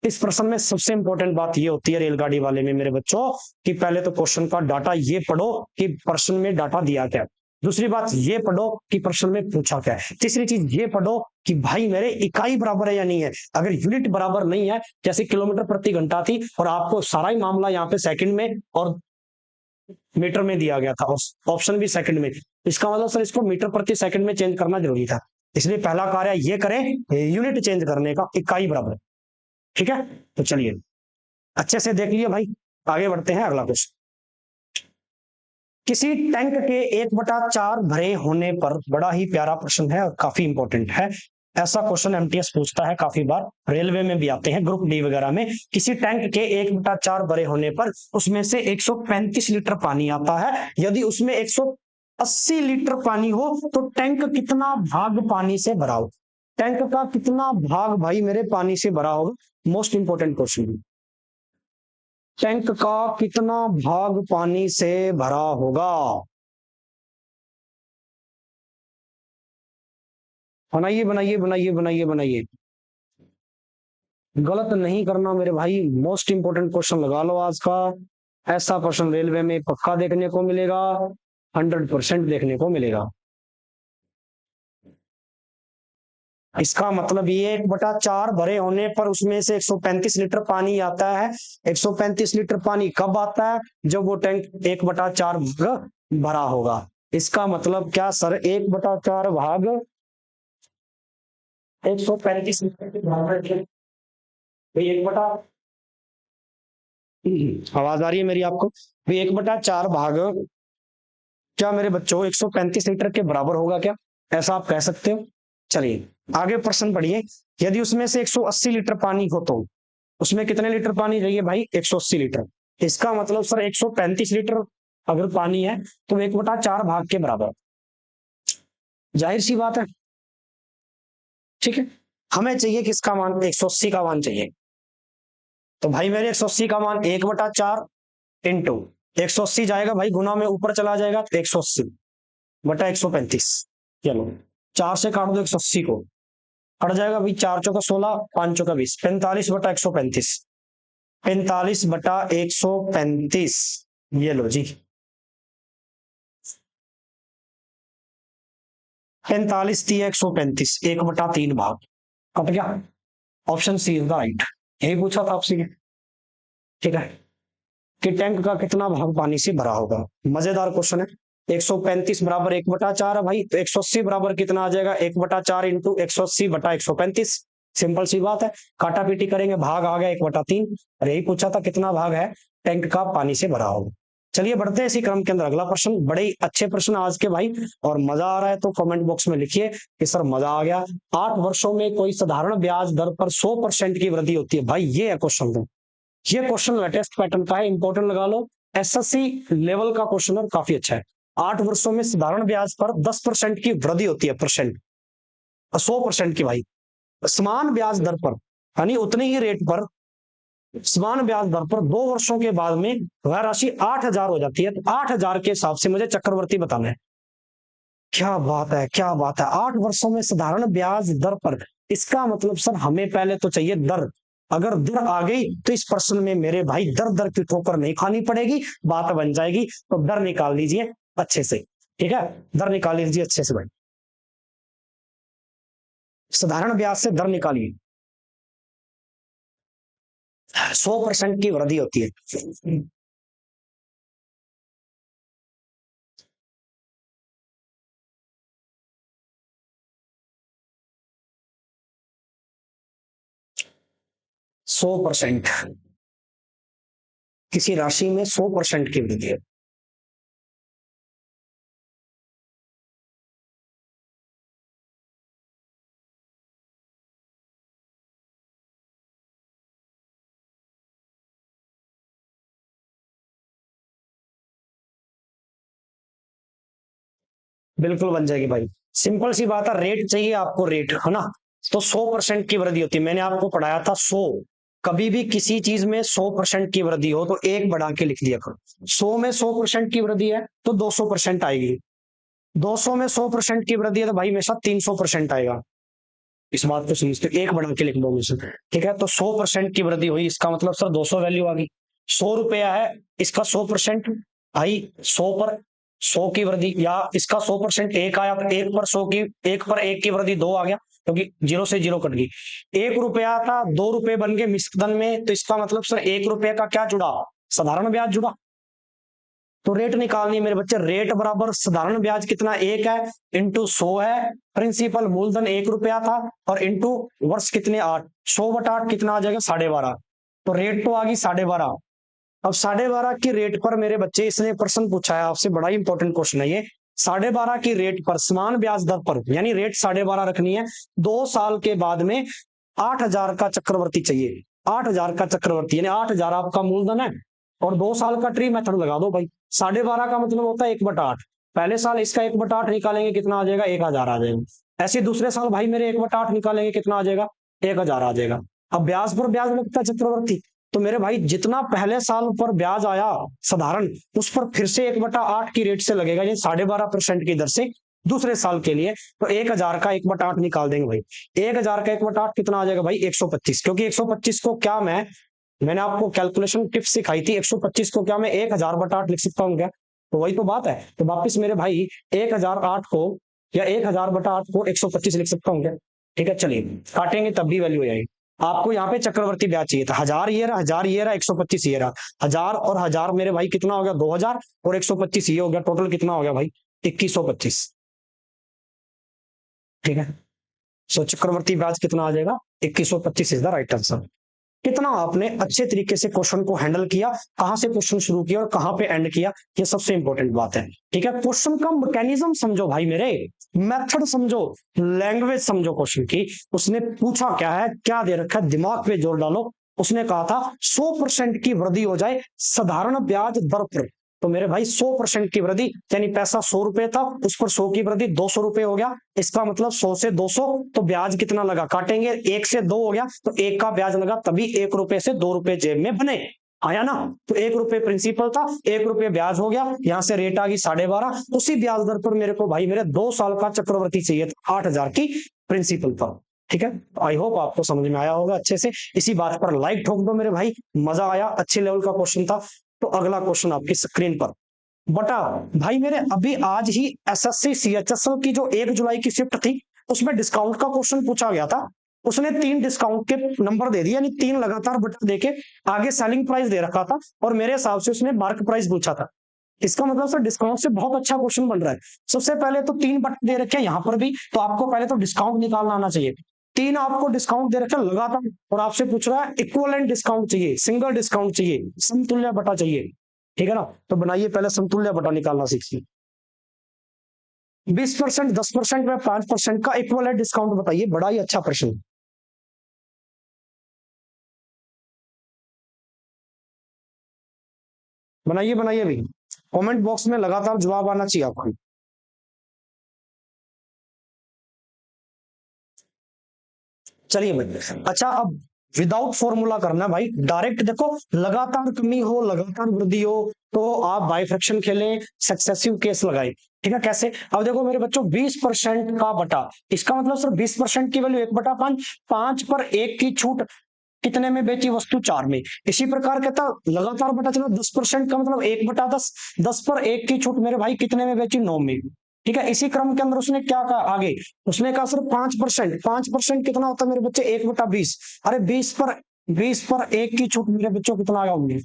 इस प्रश्न में सबसे इंपॉर्टेंट बात ये होती है रेलगाड़ी वाले में मेरे बच्चों, कि पहले तो क्वेश्चन का डाटा ये पढ़ो कि प्रश्न में डाटा दिया क्या है। दूसरी बात ये पढ़ो कि प्रश्न में पूछा क्या है। तीसरी चीज ये पढ़ो कि भाई मेरे इकाई बराबर है या नहीं है। अगर यूनिट बराबर नहीं है, जैसे किलोमीटर प्रति घंटा थी और आपको सारा ही मामला यहाँ पे सेकंड में और मीटर में दिया गया था, ऑप्शन भी सेकंड में, इसका मतलब सर इसको मीटर प्रति सेकंड में चेंज करना जरूरी था। इसलिए पहला कार्य ये करें यूनिट चेंज करने का, इकाई बराबर, ठीक है। तो चलिए अच्छे से देख लिए भाई, आगे बढ़ते हैं। अगला क्वेश्चन, किसी टैंक के 1/4 भरे होने पर, बड़ा ही प्यारा प्रश्न है और काफी इंपॉर्टेंट है। ऐसा क्वेश्चन एमटीएस पूछता है काफी बार, रेलवे में भी आते हैं, ग्रुप डी वगैरह में। किसी टैंक के 1/4 भरे होने पर उसमें से 135 लीटर पानी आता है। यदि उसमें 180 लीटर पानी हो तो टैंक कितना भाग पानी से भरा हो? टैंक का कितना भाग भाई मेरे पानी से भरा होगा? Most important question. टैंक का कितना भाग पानी से भरा होगा? बनाइए बनाइए बनाइए बनाइए बनाइए, गलत नहीं करना मेरे भाई। मोस्ट इंपोर्टेंट क्वेश्चन लगा लो आज का। ऐसा क्वेश्चन रेलवे में पक्का देखने को मिलेगा, 100% देखने को मिलेगा। इसका मतलब ये 1/4 भरे होने पर उसमें से 135 लीटर पानी आता है। 135 लीटर पानी कब आता है? जब वो टैंक 1/4 भाग भरा होगा। इसका मतलब क्या सर? 1/4 भाग 135 लीटर के भाग, भाई 1 बटा, आवाज आ रही है मेरी आपको? भाई 1/4 भाग क्या मेरे बच्चों 135 लीटर के बराबर होगा क्या? ऐसा आप कह सकते हो। चलिए आगे प्रश्न पढ़िए। यदि उसमें से 180 लीटर पानी हो तो उसमें कितने लीटर पानी चाहिए भाई? 180 लीटर। इसका मतलब सर 135 लीटर अगर पानी है तो 1/4 भाग के बराबर, जाहिर सी बात है, ठीक है। हमें चाहिए किसका मान? 180 का मान चाहिए। तो भाई मेरे 180 का मान 1/4 इंटू 180 जाएगा भाई, गुना में ऊपर चला जाएगा तो 180/135। चलो 4 से काट दो 180 को, कट जाएगा भाई। 4 चौका 16, 5 चौका 20, 45/135। 45/135, ये लो जी। 45 × 135, 1/3 भाग, कट गया। Option C is the right. यही पूछा था आपसे, ठीक है, कि टैंक का कितना भाग पानी से भरा होगा। मजेदार क्वेश्चन है। 135 बराबर 1/4 है भाई, तो 180 बराबर कितना आ जाएगा? 1/4 इंटू 180/135। सिंपल सी बात है, काटा पीटी करेंगे, भाग आ गया 1/3। और यही पूछा था कितना भाग है टैंक का पानी से भरा होगा। चलिए बढ़ते हैं इसी क्रम के अंदर अगला प्रश्न। बड़े ही अच्छे प्रश्न आज के भाई, और मजा आ रहा है तो कमेंट बॉक्स में लिखिए कि सर मजा आ गया। 8 वर्षों में कोई साधारण ब्याज दर पर 100% की वृद्धि होती है। भाई ये है क्वेश्चन, ये क्वेश्चन लेटेस्ट पैटर्न का है, इंपॉर्टेंट लगा लो, एसएससी लेवल का क्वेश्चन है, काफी अच्छा है। 8 वर्षों में साधारण ब्याज पर 10% की वृद्धि होती है, परसेंट 100% की भाई। समान ब्याज दर पर यानी उतने ही रेट पर, समान ब्याज दर पर 2 वर्षों के बाद में वह राशि 8,000 हो जाती है। तो 8,000 के हिसाब से मुझे चक्रवर्ती बताना है। क्या बात है, क्या बात है, 8 वर्षों में साधारण ब्याज दर पर, इसका मतलब सर हमें पहले तो चाहिए दर। अगर दर आ गई तो इस प्रश्न में मेरे भाई दर दर की ठोकर नहीं खानी पड़ेगी, बात बन जाएगी। तो दर निकाल लीजिए अच्छे से, ठीक है, दर निकाल लीजिए अच्छे से भाई, साधारण ब्याज से दर निकालिए। 100% की वृद्धि होती है। 100%, किसी राशि में 100% की वृद्धि है। बिल्कुल बन जाएगी भाई, सिंपल सी बात है, रेट चाहिए आपको, रेट है ना। तो 100% की वृद्धि होती है, मैंने आपको पढ़ाया था 100। कभी भी किसी चीज में 100% की वृद्धि हो तो एक बढ़ा के लिख दिया करो। 100 में 100% की वृद्धि है तो 200% आएगी। 200 में 100% की वृद्धि है तो भाई हमेशा 300% आएगा। इस बात को समझते हो, एक बढ़ा के लिख दो हमेशा, ठीक है। तो 100% की वृद्धि हुई, इसका मतलब सर 200 वैल्यू आ गई। 100 रुपया है, इसका 100% आई 100 पर 100 की वृद्धि, या इसका 100% एक आया, एक पर 100 की, एक पर एक की वृद्धि 2 आ गया, क्योंकि जीरो से जीरो कट गई। 1 रुपया था, 2 रुपए बन गए मिश्रधन में, तो इसका मतलब सर 1 रुपये का क्या जुड़ा, साधारण ब्याज जुड़ा। तो रेट निकालनी है मेरे बच्चे, रेट बराबर साधारण ब्याज कितना, 1 है, इंटू 100 है, प्रिंसिपल मूलधन 1 रुपया था, और इंटू वर्ष कितने 8, 100/8 कितना आ जाएगा 12.5। तो रेट तो आ गई 12.5। अब 12.5 की रेट पर मेरे बच्चे, इसने प्रश्न पूछा है आपसे, बड़ा इंपॉर्टेंट क्वेश्चन है ये। 12.5 की रेट पर समान ब्याज दर पर, यानी रेट 12.5 रखनी है, 2 साल के बाद में 8,000 का चक्रवर्ती चाहिए। 8,000 का चक्रवर्ती यानी 8,000 आपका मूलधन है, और 2 साल का ट्री मेथड लगा दो भाई। 12.5 का मतलब होता है 1/8। पहले साल इसका 1/8 निकालेंगे, कितना आ जाएगा, 1,000 आ जाएगा। ऐसे दूसरे साल भाई मेरे 1/8 निकालेंगे, कितना आ जाएगा, 1,000 आ जाएगा। अब ब्याज पर ब्याज लगता है चक्रवर्ती, तो मेरे भाई जितना पहले साल पर ब्याज आया साधारण, उस पर फिर से 1/8 की रेट से लगेगा, ये 12.5% की दर से दूसरे साल के लिए। तो 1,000 का 1/8 निकाल देंगे भाई। 1,000 का 1/8 कितना आ जाएगा भाई, 125। क्योंकि 125 को क्या मैंने आपको कैलकुलेशन टिप्स सिखाई थी, 125 को क्या मैं 1,000/8 लिख सकता हूँ क्या। तो वही तो बात है। तो वापिस मेरे भाई 1,008 को, या 1,000/8 को 125 लिख सकता हूँ क्या। ठीक है, चलिए काटेंगे तब भी वैल्यू हो जाएगी। आपको यहाँ पे चक्रवर्ती ब्याज चाहिए था, 1,000 ये रहा, 1,000 ये रहा, 125 ये रहा। 1,000 और 1,000 मेरे भाई कितना हो गया, 2,000, और 125 ये हो गया, टोटल कितना हो गया भाई, 2,125। ठीक है, सो चक्रवर्ती ब्याज कितना आ जाएगा, 2,125 इज द राइट आंसर। कितना आपने अच्छे तरीके से क्वेश्चन को हैंडल किया, कहां से क्वेश्चन शुरू किया और कहां पे एंड किया, ये सबसे इंपॉर्टेंट बात है। ठीक है, क्वेश्चन का मैकेनिज्म समझो भाई मेरे, मेथड समझो, लैंग्वेज समझो क्वेश्चन की। उसने पूछा क्या है, क्या दे रखा है, दिमाग पे जोर डालो। उसने कहा था 100% की वृद्धि हो जाए साधारण ब्याज दर पर। तो मेरे भाई 100% की वृद्धि, यानी पैसा 100 रुपए था, उस पर 100 की वृद्धि 200 रुपए हो गया। इसका मतलब 100 से 200, तो ब्याज कितना लगा, काटेंगे, 1 से 2 हो गया, तो 1 का ब्याज लगा, तभी 1 रुपए से 2 रुपए जेब में बने। आया ना। तो 1 रुपए प्रिंसिपल था, 1 रुपए ब्याज हो गया, यहां से रेट आ गई 12.5। उसी ब्याज दर पर मेरे को भाई मेरे 2 साल का चक्रवर्ती चाहिए था, 8,000 की प्रिंसिपल पर। ठीक है, आई होप आपको समझ में आया होगा अच्छे से। इसी बात पर लाइक ठोक दो मेरे भाई, मजा आया, अच्छे लेवल का क्वेश्चन था। तो अगला क्वेश्चन आपकी स्क्रीन पर बटा, भाई मेरे अभी आज ही एसएससी सीएचएसएल की जो 1 जुलाई की शिफ्ट थी, उसमें डिस्काउंट का क्वेश्चन पूछा गया था। उसने 3 डिस्काउंट के नंबर दे दिए, यानी 3 लगातार बटा देके आगे सेलिंग प्राइस दे रखा था, और मेरे हिसाब से उसने मार्क प्राइस पूछा था। इसका मतलब सर डिस्काउंट से बहुत अच्छा क्वेश्चन बन रहा है। सबसे पहले तो 3 बटे दे रखे हैं यहाँ पर भी, तो आपको पहले तो डिस्काउंट निकालना आना चाहिए। 3 आपको डिस्काउंट दे रखे लगातार, और आपसे पूछ रहा है इक्वलेंट डिस्काउंट चाहिए, सिंगल डिस्काउंट चाहिए, समतुल्य बटा चाहिए। ठीक है ना। तो बनाइए, पहले समतुल्य बटा निकालना सीखिए। 20%, 10% में 5% का इक्वल डिस्काउंट बताइए, बड़ा ही अच्छा प्रश्न। बनाइए बनाइए भी, कमेंट बॉक्स में लगातार जवाब आना चाहिए आपको। चलिए भाई, अच्छा अब विदाउट फॉर्मूला करना है भाई, डायरेक्ट देखो, लगातार कमी हो लगातार वृद्धि हो तो आप बाइफ्रैक्शन खेलें, सक्सेसिव केस लगाएं। ठीक है, कैसे? अब देखो मेरे बच्चों, 20% का बटा, इसका मतलब सर 20% की वैल्यू 1/5, 5 पर 1 की छूट कितने में बेची वस्तु? 4 में। इसी प्रकार कहता लगातार बटा चलो, 10% का मतलब 1/10, 10 पर 1 की छूट मेरे भाई कितने में बेची? 9 में। ठीक है, इसी क्रम के अंदर उसने क्या कहा आगे? उसने कहा सर 5%, 5% कितना होता है मेरे बच्चे? 1/20। अरे 20 पर 1 की छूट मेरे बच्चों कितना आ गया? 19।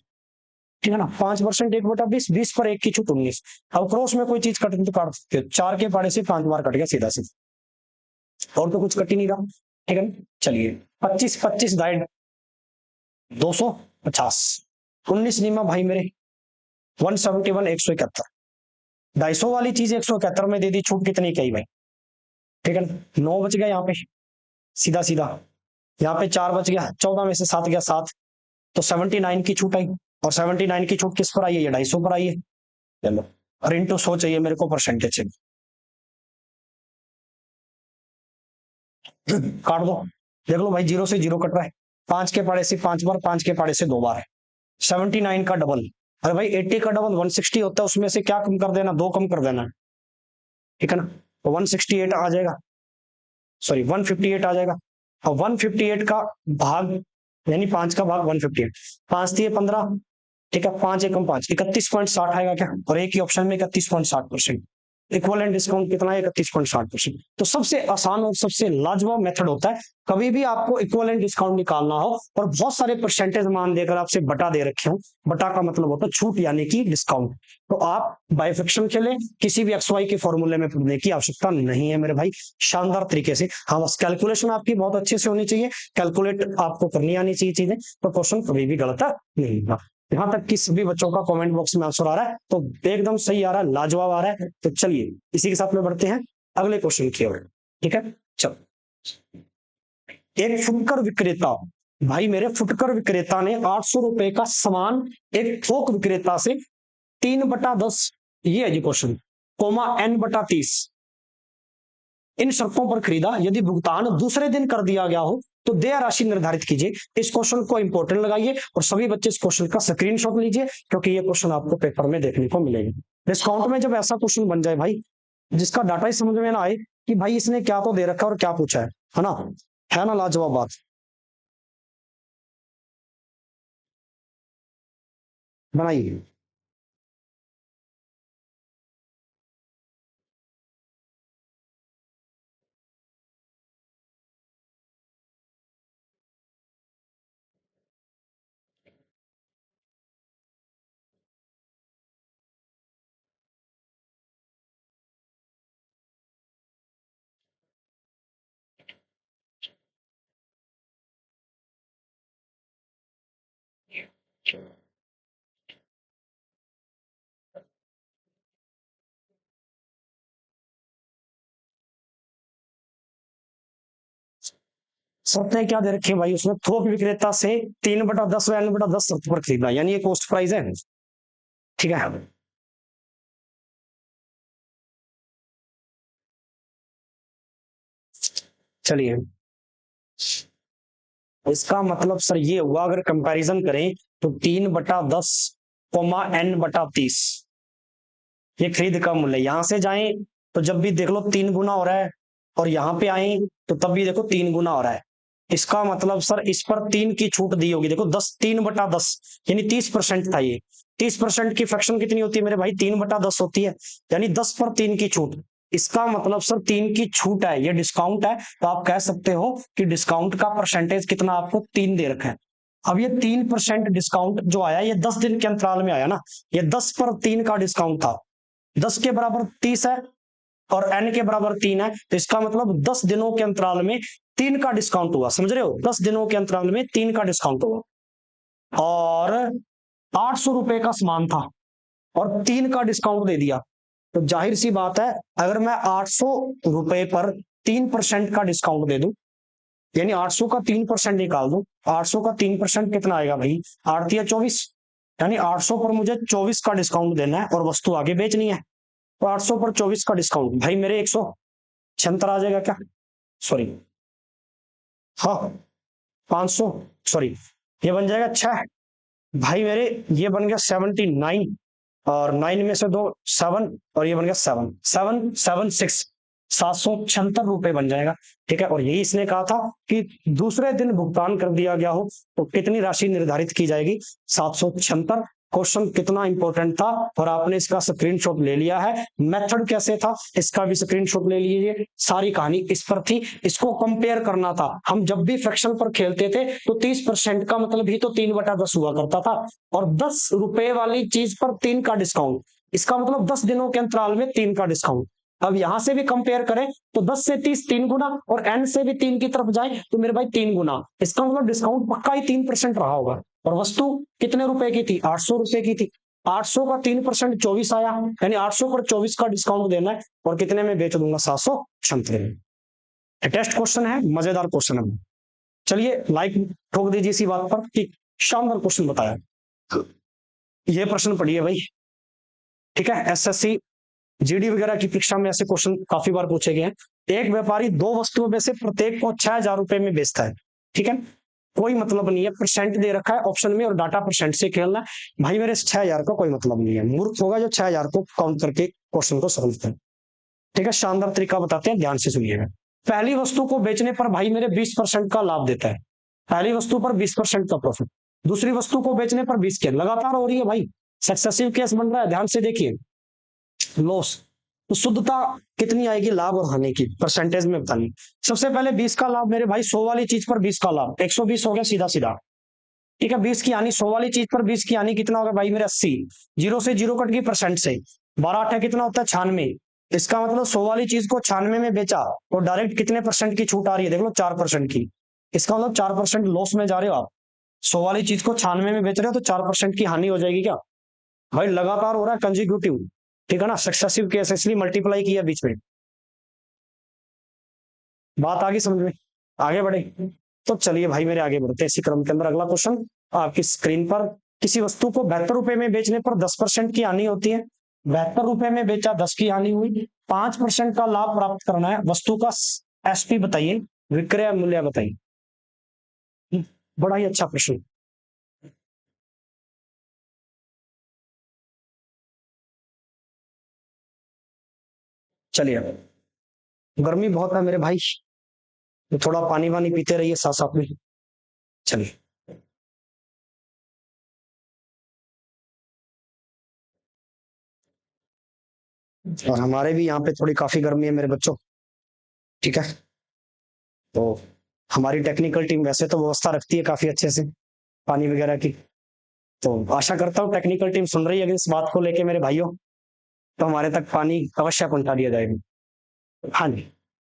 ठीक है ना, 5% 1/20, 20 पर 1 की छूट 19। अब क्रॉस में कोई चीज कट तो काट सकते हो, 4 के पाड़े से 5 बार कट गया सीधा सीधा, और तो कुछ कट ही नहीं रहा। ठीक है ना, चलिए, 25 25 दाइड 250, 19 नीमा भाई मेरे 171, 171, 250 वाली चीज 171 में दे दी, छूट कितनी कही भाई? ठीक है ना, 9 बच गया यहाँ पे, सीधा सीधा। यहाँ पे 4 बच गया, 14 में से 7 गया, 7। तो 79 की छूट आई, और 79 की छूट किस पर आई है? ये 250 पर आई है। चलो, और इंटू 100 चाहिए मेरे को, परसेंटेज चाहिए। काट दो, देख लो भाई, 0 से 0 कट रहा है, 5 के पाड़े से 5 बार, 5 के पाड़े से 2 बार है। 79 का डबल, अरे भाई 80 का डबल 160 होता है, उसमें से क्या कम कर देना? 2 कम कर देना। ठीक है ना, तो 168 आ जाएगा, सॉरी 158 आ जाएगा। और 158 का भाग, यानी 5 का भाग 158, 5 दिए 15। ठीक है, 5 एकम 5, 31.60 आएगा क्या? और एक ही ऑप्शन में 31.60%। इक्वलेंट डिस्काउंट कितना है? 31.60%। तो सबसे आसान और सबसे लाजवाब मेथड होता है, कभी भी आपको इक्वलेंट डिस्काउंट निकालना हो और बहुत सारे परसेंटेज मान देकर आपसे बटा दे रखे हो, बटा का मतलब होता है छूट यानी कि डिस्काउंट, तो आप बाइफेक्शन खेलें, किसी भी एक्स वाई के फॉर्मूले में पढ़ने की आवश्यकता नहीं है मेरे भाई, शानदार तरीके से। हाँ बस कैलकुलेशन आपकी बहुत अच्छे से होनी चाहिए, कैलकुलेट आपको करनी आनी चाहिए चीजें, तो क्वेश्चन कभी भी गलत नहीं होगा। यहाँ तक कि सभी बच्चों का कमेंट बॉक्स में आंसर आ रहा है, तो एकदम सही आ रहा है, लाजवाब आ रहा है। तो चलिए इसी के साथ में बढ़ते हैं अगले क्वेश्चन की ओर। ठीक है, चलो। एक फुटकर विक्रेता, भाई मेरे फुटकर विक्रेता ने 800 रुपए का सामान एक थोक विक्रेता से 3/10, ये है जी क्वेश्चन, कोमा n/30 इन शर्तों पर खरीदा, यदि भुगतान दूसरे दिन कर दिया गया हो तो देय राशि निर्धारित कीजिए। इस क्वेश्चन को इंपोर्टेंट लगाइए और सभी बच्चे इस क्वेश्चन का स्क्रीनशॉट लीजिए, क्योंकि ये क्वेश्चन आपको पेपर में देखने को मिलेगा। डिस्काउंट में जब ऐसा क्वेश्चन बन जाए भाई, जिसका डाटा ही समझ में ना आए कि भाई इसने क्या तो दे रखा है और क्या पूछा है ना? है ना लाजवाब बात? बनाइए। शर्तें क्या दे रखी है भाई? उसने थोक विक्रेता से 3/10 व n/10 शर्त पर खरीदा, यानी ये कॉस्ट प्राइस है। ठीक है, चलिए, इसका मतलब सर ये हुआ, अगर कंपैरिजन करें तो 3/10, n/30 ये खरीद का मूल्य। यहां से जाएं तो जब भी देख लो 3 गुना हो रहा है, और यहाँ पे आए तो तब भी देखो 3 गुना हो रहा है। इसका मतलब सर इस पर 3 की छूट दी होगी, देखो 3/10 यानी 30% था ये। 30% की फ्रैक्शन कितनी होती है मेरे भाई? 3/10 होती है, यानी 10 पर 3 की छूट। इसका मतलब सर 3 की छूट है, ये डिस्काउंट है, तो आप कह सकते हो कि डिस्काउंट का परसेंटेज कितना आपको 3 दे रखा है। अब ये 3% डिस्काउंट जो आया, ये 10 दिन के अंतराल में आया ना, ये 10 पर 3 का डिस्काउंट था। 10 के बराबर 30 है और n के बराबर 3 है, तो इसका मतलब 10 दिनों के अंतराल में 3 का डिस्काउंट हुआ, समझ रहे हो? 10 दिनों के अंतराल में 3 का डिस्काउंट हुआ, और 800 रुपए का सामान था। और 3 का डिस्काउंट दे दिया, तो जाहिर सी बात है अगर मैं 800 रुपए पर 3% का डिस्काउंट दे दूं, यानी 800 का 3% निकाल दूं, 800 का 3% कितना आएगा भाई, 8 या 24, यानी 800 पर मुझे 24 का डिस्काउंट देना है और वस्तु आगे बेचनी है। तो 800 पर 24 का डिस्काउंट भाई मेरे 176 आ जाएगा क्या, सॉरी, हाँ 500, सॉरी, ये बन जाएगा 6 भाई मेरे, ये बन गया 79, और 9 में से 2 7, और ये बन गया 7 776 बन जाएगा। ठीक है, और यही इसने कहा था कि दूसरे दिन भुगतान कर दिया गया हो तो कितनी राशि निर्धारित की जाएगी, 776। क्वेश्चन कितना इंपॉर्टेंट था, और आपने इसका स्क्रीनशॉट ले लिया है। मेथड कैसे था इसका भी स्क्रीनशॉट ले लीजिए, सारी कहानी इस पर थी। इसको कंपेयर करना था, हम जब भी फ्रैक्शन पर खेलते थे तो 30% का मतलब ही तो 3/10 हुआ करता था, और 10 रुपए वाली चीज पर 3 का डिस्काउंट, इसका मतलब 10 दिनों के अंतराल में 3 का डिस्काउंट। अब यहां से भी कंपेयर करें तो 10 से 30 3 गुना, और n से भी 3 की तरफ जाए तो मेरे भाई 3 गुना, इसका मतलब डिस्काउंट पक्का ही 3% रहा होगा। और वस्तु कितने रुपए की थी, 800 रुपए की थी, 800 का 3% 24 आया, यानी 800 पर 24 का डिस्काउंट देना है, और कितने में बेच दूंगा, 796 में। टेस्ट क्वेश्चन है, मजेदार क्वेश्चन है। चलिए लाइक ठोक दीजिए इसी बात पर कि शानदार क्वेश्चन बताया। ये प्रश्न पढ़िए भाई, ठीक है, एसएससी जीडी वगैरह की परीक्षा में ऐसे क्वेश्चन काफी बार पूछे गए हैं। एक व्यापारी 2 वस्तुओं में से प्रत्येक को 6000 रुपए में बेचता है, ठीक है, कोई मतलब नहीं है, परसेंट दे रखा है ऑप्शन में और डाटा परसेंट से खेलना है। भाई मेरे 6000 का कोई मतलब नहीं है, मूर्ख होगा जो 6000 को काउंट करके क्वेश्चन को समझते हैं। ठीक है, शानदार तरीका बताते हैं, ध्यान से सुनिएगा। पहली वस्तु को बेचने पर भाई मेरे 20% का लाभ देता है, पहली वस्तु पर 20% का प्रॉफिट, दूसरी वस्तु को बेचने पर 20 के, लगातार हो रही है भाई, सक्सेसिव केस बन रहा है, ध्यान से देखिए। लॉस, तो शुद्धता कितनी आएगी लाभ और हानि की, परसेंटेज में बतानी। सबसे पहले 20 का लाभ मेरे भाई, 100 वाली चीज पर 20 का लाभ, 120 हो गया सीधा सीधा। ठीक है, 20 की हानि, 100 वाली चीज पर 20 की हानि कितना होगा भाई मेरे 80, जीरो से जीरो कट गई परसेंट से, 12 8 कितना होता है 96। इसका मतलब 100 वाली चीज को 96 में बेचा तो डायरेक्ट कितने परसेंट की छूट आ रही है, देख लो 4% की। इसका मतलब 4% लॉस में जा रहे हो आप, 100 वाली चीज को 96 में बेच रहे हो तो 4% की हानि हो जाएगी क्या भाई, लगातार हो रहा है कंजिक्यूटिव, ठीक है ना, सक्सेसिव केस इसलिए मल्टीप्लाई किया बीच में। बात आगे समझ में, आगे बढ़े तो चलिए भाई मेरे आगे बढ़ते हैं इसी क्रम के अंदर। अगला क्वेश्चन आपकी स्क्रीन पर, किसी वस्तु को 72 रुपए में बेचने पर 10% की हानि होती है, 72 रुपए में बेचा 10 की हानि हुई, 5% का लाभ प्राप्त करना है, वस्तु का एसपी बताइए, विक्रय मूल्य बताइए। बड़ा ही अच्छा प्रश्न। चलिए, गर्मी बहुत है मेरे भाई, तो थोड़ा पानी वानी पीते रहिए साथ साथ में। चलिए, और हमारे भी यहाँ पे थोड़ी काफी गर्मी है मेरे बच्चों, ठीक है, तो हमारी टेक्निकल टीम वैसे तो व्यवस्था रखती है काफी अच्छे से पानी वगैरह की, तो आशा करता हूँ टेक्निकल टीम सुन रही है इस बात को लेके मेरे भाइयों, तो हमारे तक पानी अवश्य पहुंचा दिया जाएगा। हाँ जी,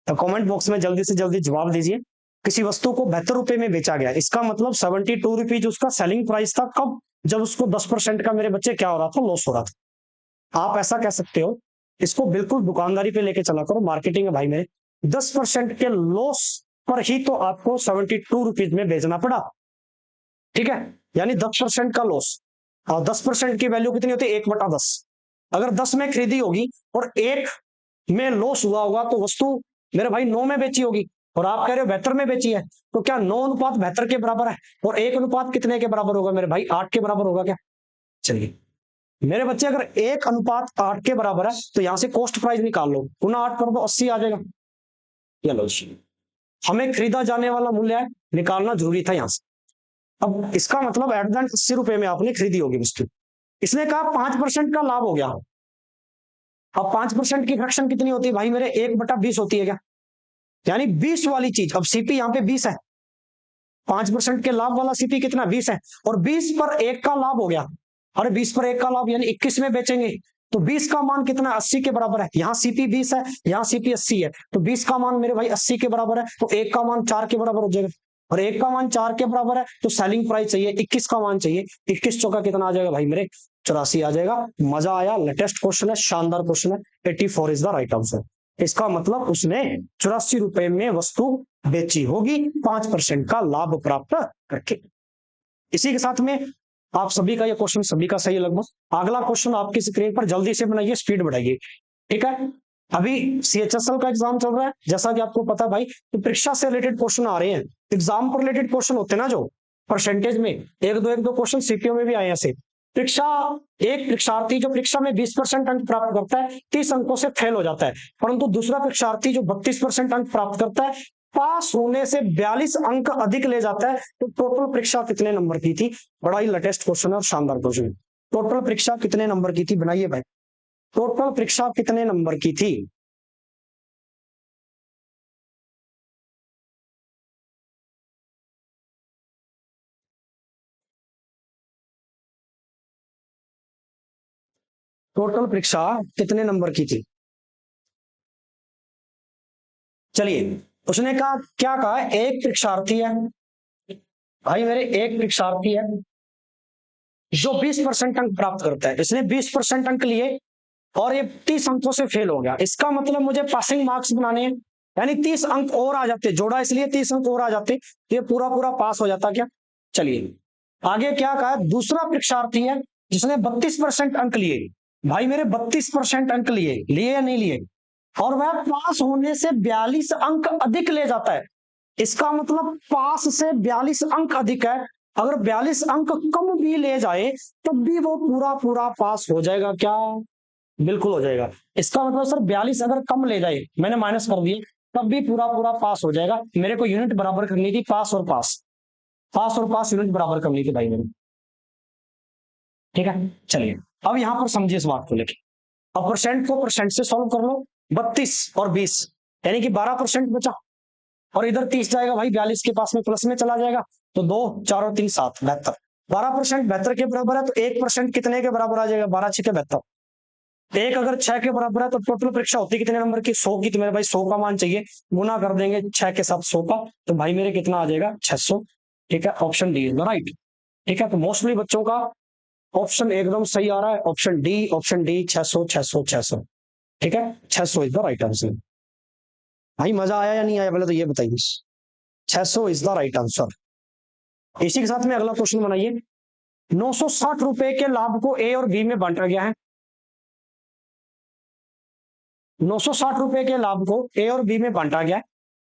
तो कमेंट बॉक्स में जल्दी से जल्दी जवाब दीजिए। किसी वस्तु को 72 रुपए में बेचा गया, इसका मतलब 72 रुपीज उसका सेलिंग प्राइस था, कब, जब उसको 10% का मेरे बच्चे क्या हो रहा था, लॉस हो रहा था। आप ऐसा कह सकते हो, इसको बिल्कुल दुकानदारी पे लेके चला करो, मार्केटिंग है भाई मेरे, 10% के लॉस पर ही तो आपको 72 रुपीज में बेचना पड़ा, ठीक है, यानी 10% का लॉस। और 10% की वैल्यू कितनी होती है, 1/10। अगर 10 में खरीदी होगी और 1 में लॉस हुआ होगा तो वस्तु मेरे भाई 9 में बेची होगी, और आप कह रहे हो 72 में बेची है, तो क्या 9:72 के बराबर है, और 1 अनुपात कितने के बराबर होगा मेरे भाई, 8 के बराबर होगा क्या। चलिए मेरे बच्चे, अगर 1:8 के बराबर है तो यहां से कॉस्ट प्राइस निकाल लो, गुना 8 कर दो, 80 आ जाएगा। चलो, हमें खरीदा जाने वाला मूल्य निकालना जरूरी था यहां से। अब इसका मतलब एट द एंड 80 रुपए में आपने खरीदी होगी वस्तु, इसने कहा 5% का लाभ हो गया। अब 5% की फ्रैक्शन कितनी होती है भाई मेरे, 1/20 होती है क्या, यानी 20 वाली चीज, अब सीपी यहाँ पे 20 है, 5% के लाभ वाला सीपी कितना, 20 है, और 20 पर 1 का लाभ हो गया, अरे 20 पर 1 का लाभ यानी 21 में बेचेंगे, तो 20 का मान कितना, 80 के बराबर है, यहाँ सीपी 20 है, यहाँ सीपी 80 है, तो 20 का मान मेरे भाई 80 के बराबर है, तो 1 का मान 4 के बराबर हो जाएगा। और 1 का मान 4 के बराबर है, तो सेलिंग प्राइस चाहिए 21 का मान चाहिए। 21 चौका कितना आ जाएगा भाई मेरे, 84 आ जाएगा। मजा आया, लेटेस्ट क्वेश्चन है, शानदार क्वेश्चन है। 84 इज द राइट आंसर। इसका मतलब उसने 84 रुपए में वस्तु बेची होगी 5% का लाभ प्राप्त करके। इसी के साथ में आप सभी का ये क्वेश्चन सभी का सही है लगभग। अगला क्वेश्चन आपकी स्क्रीन पर, जल्दी से बनाइए, स्पीड बढ़ाइए, ठीक है। अभी सीएचएसएल का एग्जाम चल रहा है, जैसा कि आपको पता भाई, तो परीक्षा से रिलेटेड क्वेश्चन आ रहे हैं, एग्जाम पर रिलेटेड क्वेश्चन होते हैं ना, जो परसेंटेज में एक दो क्वेश्चन सीपीओ में भी आए ऐसे। परीक्षा, एक परीक्षार्थी जो परीक्षा में 20% अंक प्राप्त करता है 30 अंकों से फेल हो जाता है, परंतु दूसरा परीक्षार्थी जो 32% अंक प्राप्त करता है पास होने से 42 अंक अधिक ले जाता है। तो टोटल परीक्षा कितने नंबर की थी? बड़ा ही लेटेस्ट क्वेश्चन और शानदार क्वेश्चन। टोटल परीक्षा कितने नंबर की थी, बनाइए भाई। टोटल परीक्षा कितने नंबर की थी? टोटल परीक्षा कितने नंबर की थी? चलिए, उसने कहा, क्या कहा, एक परीक्षार्थी है भाई मेरे, एक परीक्षार्थी है जो 20% अंक प्राप्त करता है। इसने 20% अंक लिए और ये 30 अंकों से फेल हो गया। इसका मतलब मुझे पासिंग मार्क्स बनाने हैं, यानी 30 अंक और आ जाते, जोड़ा इसलिए 30 अंक और आ जाते, तो ये पूरा पूरा पास हो जाता क्या। चलिए आगे क्या कहा, दूसरा परीक्षार्थी है जिसने 32% अंक लिए। भाई मेरे 32% अंक लिए, लिए या नहीं लिए, और वह पास होने से 42 अंक अधिक ले जाता है। इसका मतलब पास से 42 अंक अधिक है। अगर 42 अंक कम भी ले जाए तब भी वो पूरा पूरा पास हो जाएगा क्या? बिल्कुल हो जाएगा। इसका मतलब सर 42 अगर कम ले जाए, मैंने माइनस कर दिए, तब भी पूरा पूरा पास हो जाएगा। मेरे को यूनिट बराबर करनी थी, पास और पास, पास और पास यूनिट बराबर करनी थी भाई मेरे, ठीक है। चलिए अब यहां पर समझिए इस बात को लेके। अब परसेंट को परसेंट से सॉल्व कर लो। 32 और 20 यानी कि 12% बचा, और इधर 30 जाएगा भाई, 42 के पास में प्लस में चला जाएगा, तो 2 4 और 3 7, 72। 12% 72 के बराबर है, तो 1% कितने के बराबर आ जाएगा, 12 6 के 72। एक अगर 6 के बराबर है तो टोटल परीक्षा होती है कितने नंबर की, 100 की। तो मेरे भाई 100 का मान चाहिए, गुना कर देंगे 6 के साथ 100 का, तो भाई मेरे कितना आ जाएगा, 600। ठीक है, option D is the right. ठीक है, तो मोस्टली बच्चों का ऑप्शन एकदम सही आ रहा है, ऑप्शन डी, ऑप्शन डी, 600 600 600। ठीक है, 600 इज द राइट आंसर। भाई मजा आया या नहीं आया, पहले तो ये बताइए। 600 इज द राइट आंसर। इसी के साथ में अगला क्वेश्चन बनाइए। 960 रुपए के लाभ को ए और बी में बांटा गया है। 960 रुपए के लाभ को ए और बी में बांटा गया है।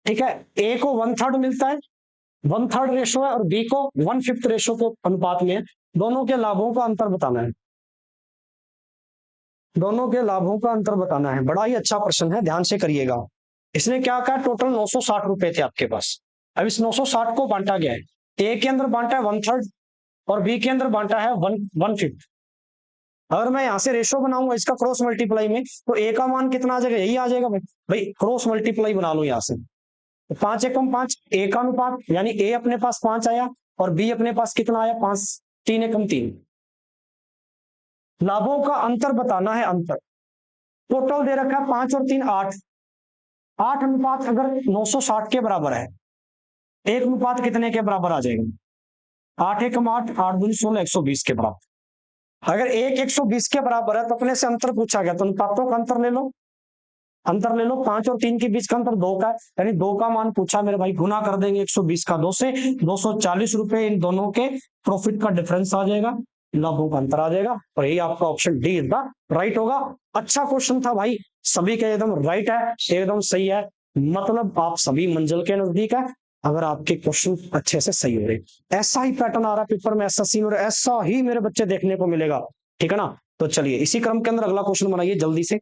ठीक है, ए को 1/3 मिलता है, 1/3 रेशो है, और बी को 1/5 रेशो को अनुपात में है। दोनों के लाभों का अंतर बताना है। दोनों के लाभों का अंतर बताना है। बड़ा ही अच्छा प्रश्न है, ध्यान से करिएगा। इसने क्या कहा, टोटल 960 रुपए थे आपके पास। अब इस 960 को बांटा गया है, ए के अंदर बांटा है 1/3 और बी के अंदर बांटा है 1/5। अगर मैं यहाँ से रेशो बनाऊंगा इसका क्रॉस मल्टीप्लाई में, तो ए का मान कितना आ जाएगा, यही आ जाएगा भाई। भाई क्रॉस मल्टीप्लाई बना लो यहाँ से, तो 5 एकम 5, ए का अनुपात, यानी ए अपने पास 5 आया और बी अपने पास कितना आया, 5, 3 एकम 3। लाभों का अंतर बताना है, अंतर। टोटल दे रखा है 5 और 3 8, 8 अनुपात अगर 960 के बराबर है, एक अनुपात कितने के बराबर आ जाएगा, 8 एकम 8, 8 दूनी 16, 120 के बराबर। अगर एक 120 के बराबर है तो अपने से अंतर पूछा गया, तो अनुपातों का अंतर ले लो, अंतर ले लो। 5 और 3 के बीच का अंतर 2 का है, यानी 2 का मान पूछा मेरे भाई, गुना कर देंगे 120 का 2 से, 240 रुपए इन दोनों के प्रॉफिट का डिफरेंस आ जाएगा, लाभों का अंतर आ जाएगा, और यही आपका option D is the right होगा। अच्छा क्वेश्चन था भाई, सभी के एकदम राइट है, एकदम सही है, मतलब आप सभी मंजिल के नजदीक है अगर आपके क्वेश्चन अच्छे से सही हो रहे। ऐसा ही पैटर्न आ रहा है पेपर में, ऐसा सीन, और ऐसा ही मेरे बच्चे देखने को मिलेगा, ठीक है ना। तो चलिए इसी क्रम के अंदर अगला क्वेश्चन बनाइए जल्दी से।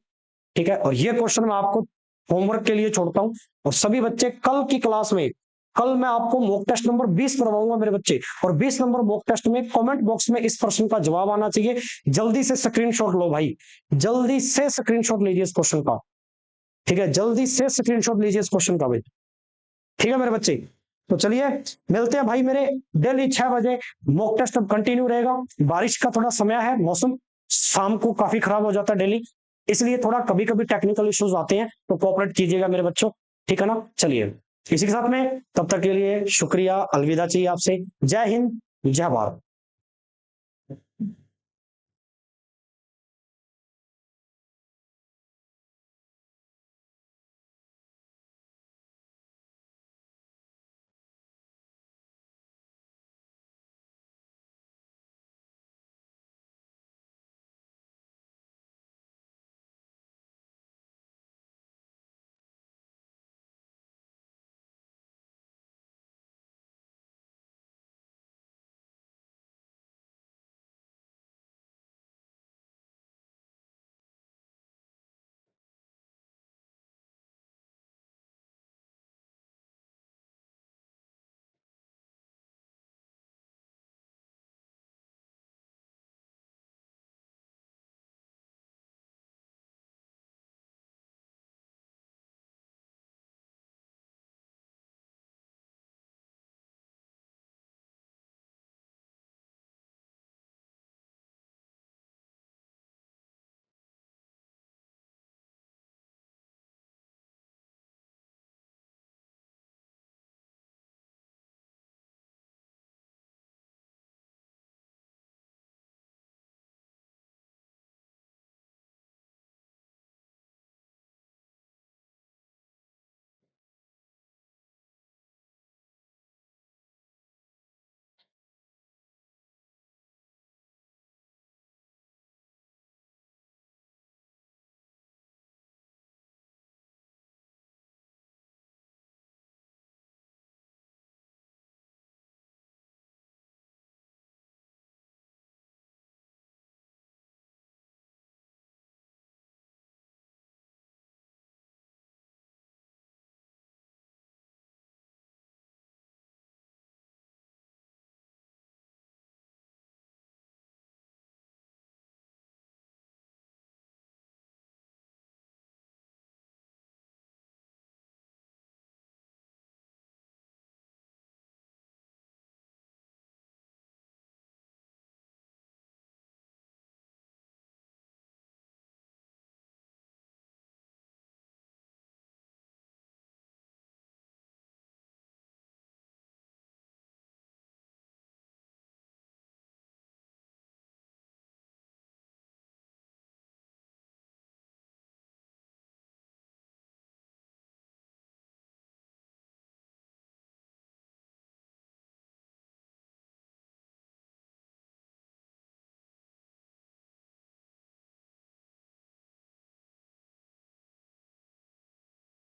ठीक है, और ये क्वेश्चन मैं आपको होमवर्क के लिए छोड़ता हूं, और सभी बच्चे कल की क्लास में, कल मैं आपको मॉक टेस्ट नंबर 20 करवाऊंगा मेरे बच्चे, और 20 नंबर मॉक टेस्ट में कमेंट बॉक्स में इस प्रश्न का जवाब आना चाहिए। जल्दी से स्क्रीनशॉट लो भाई, जल्दी से स्क्रीनशॉट लीजिए इस क्वेश्चन का। ठीक है, जल्दी से स्क्रीनशॉट लीजिए इस क्वेश्चन का भाई, ठीक है मेरे बच्चे। तो चलिए मिलते हैं भाई मेरे, डेली 6 बजे मॉक टेस्ट अब कंटिन्यू रहेगा। बारिश का थोड़ा समय है, मौसम शाम को काफी खराब हो जाता है डेली, इसलिए थोड़ा कभी कभी टेक्निकल इश्यूज आते हैं, तो कोऑपरेट कीजिएगा मेरे बच्चों, ठीक है ना। चलिए। इसी के साथ में तब तक के लिए शुक्रिया, अलविदा चाहिए आपसे। जय हिंद, जय भारत।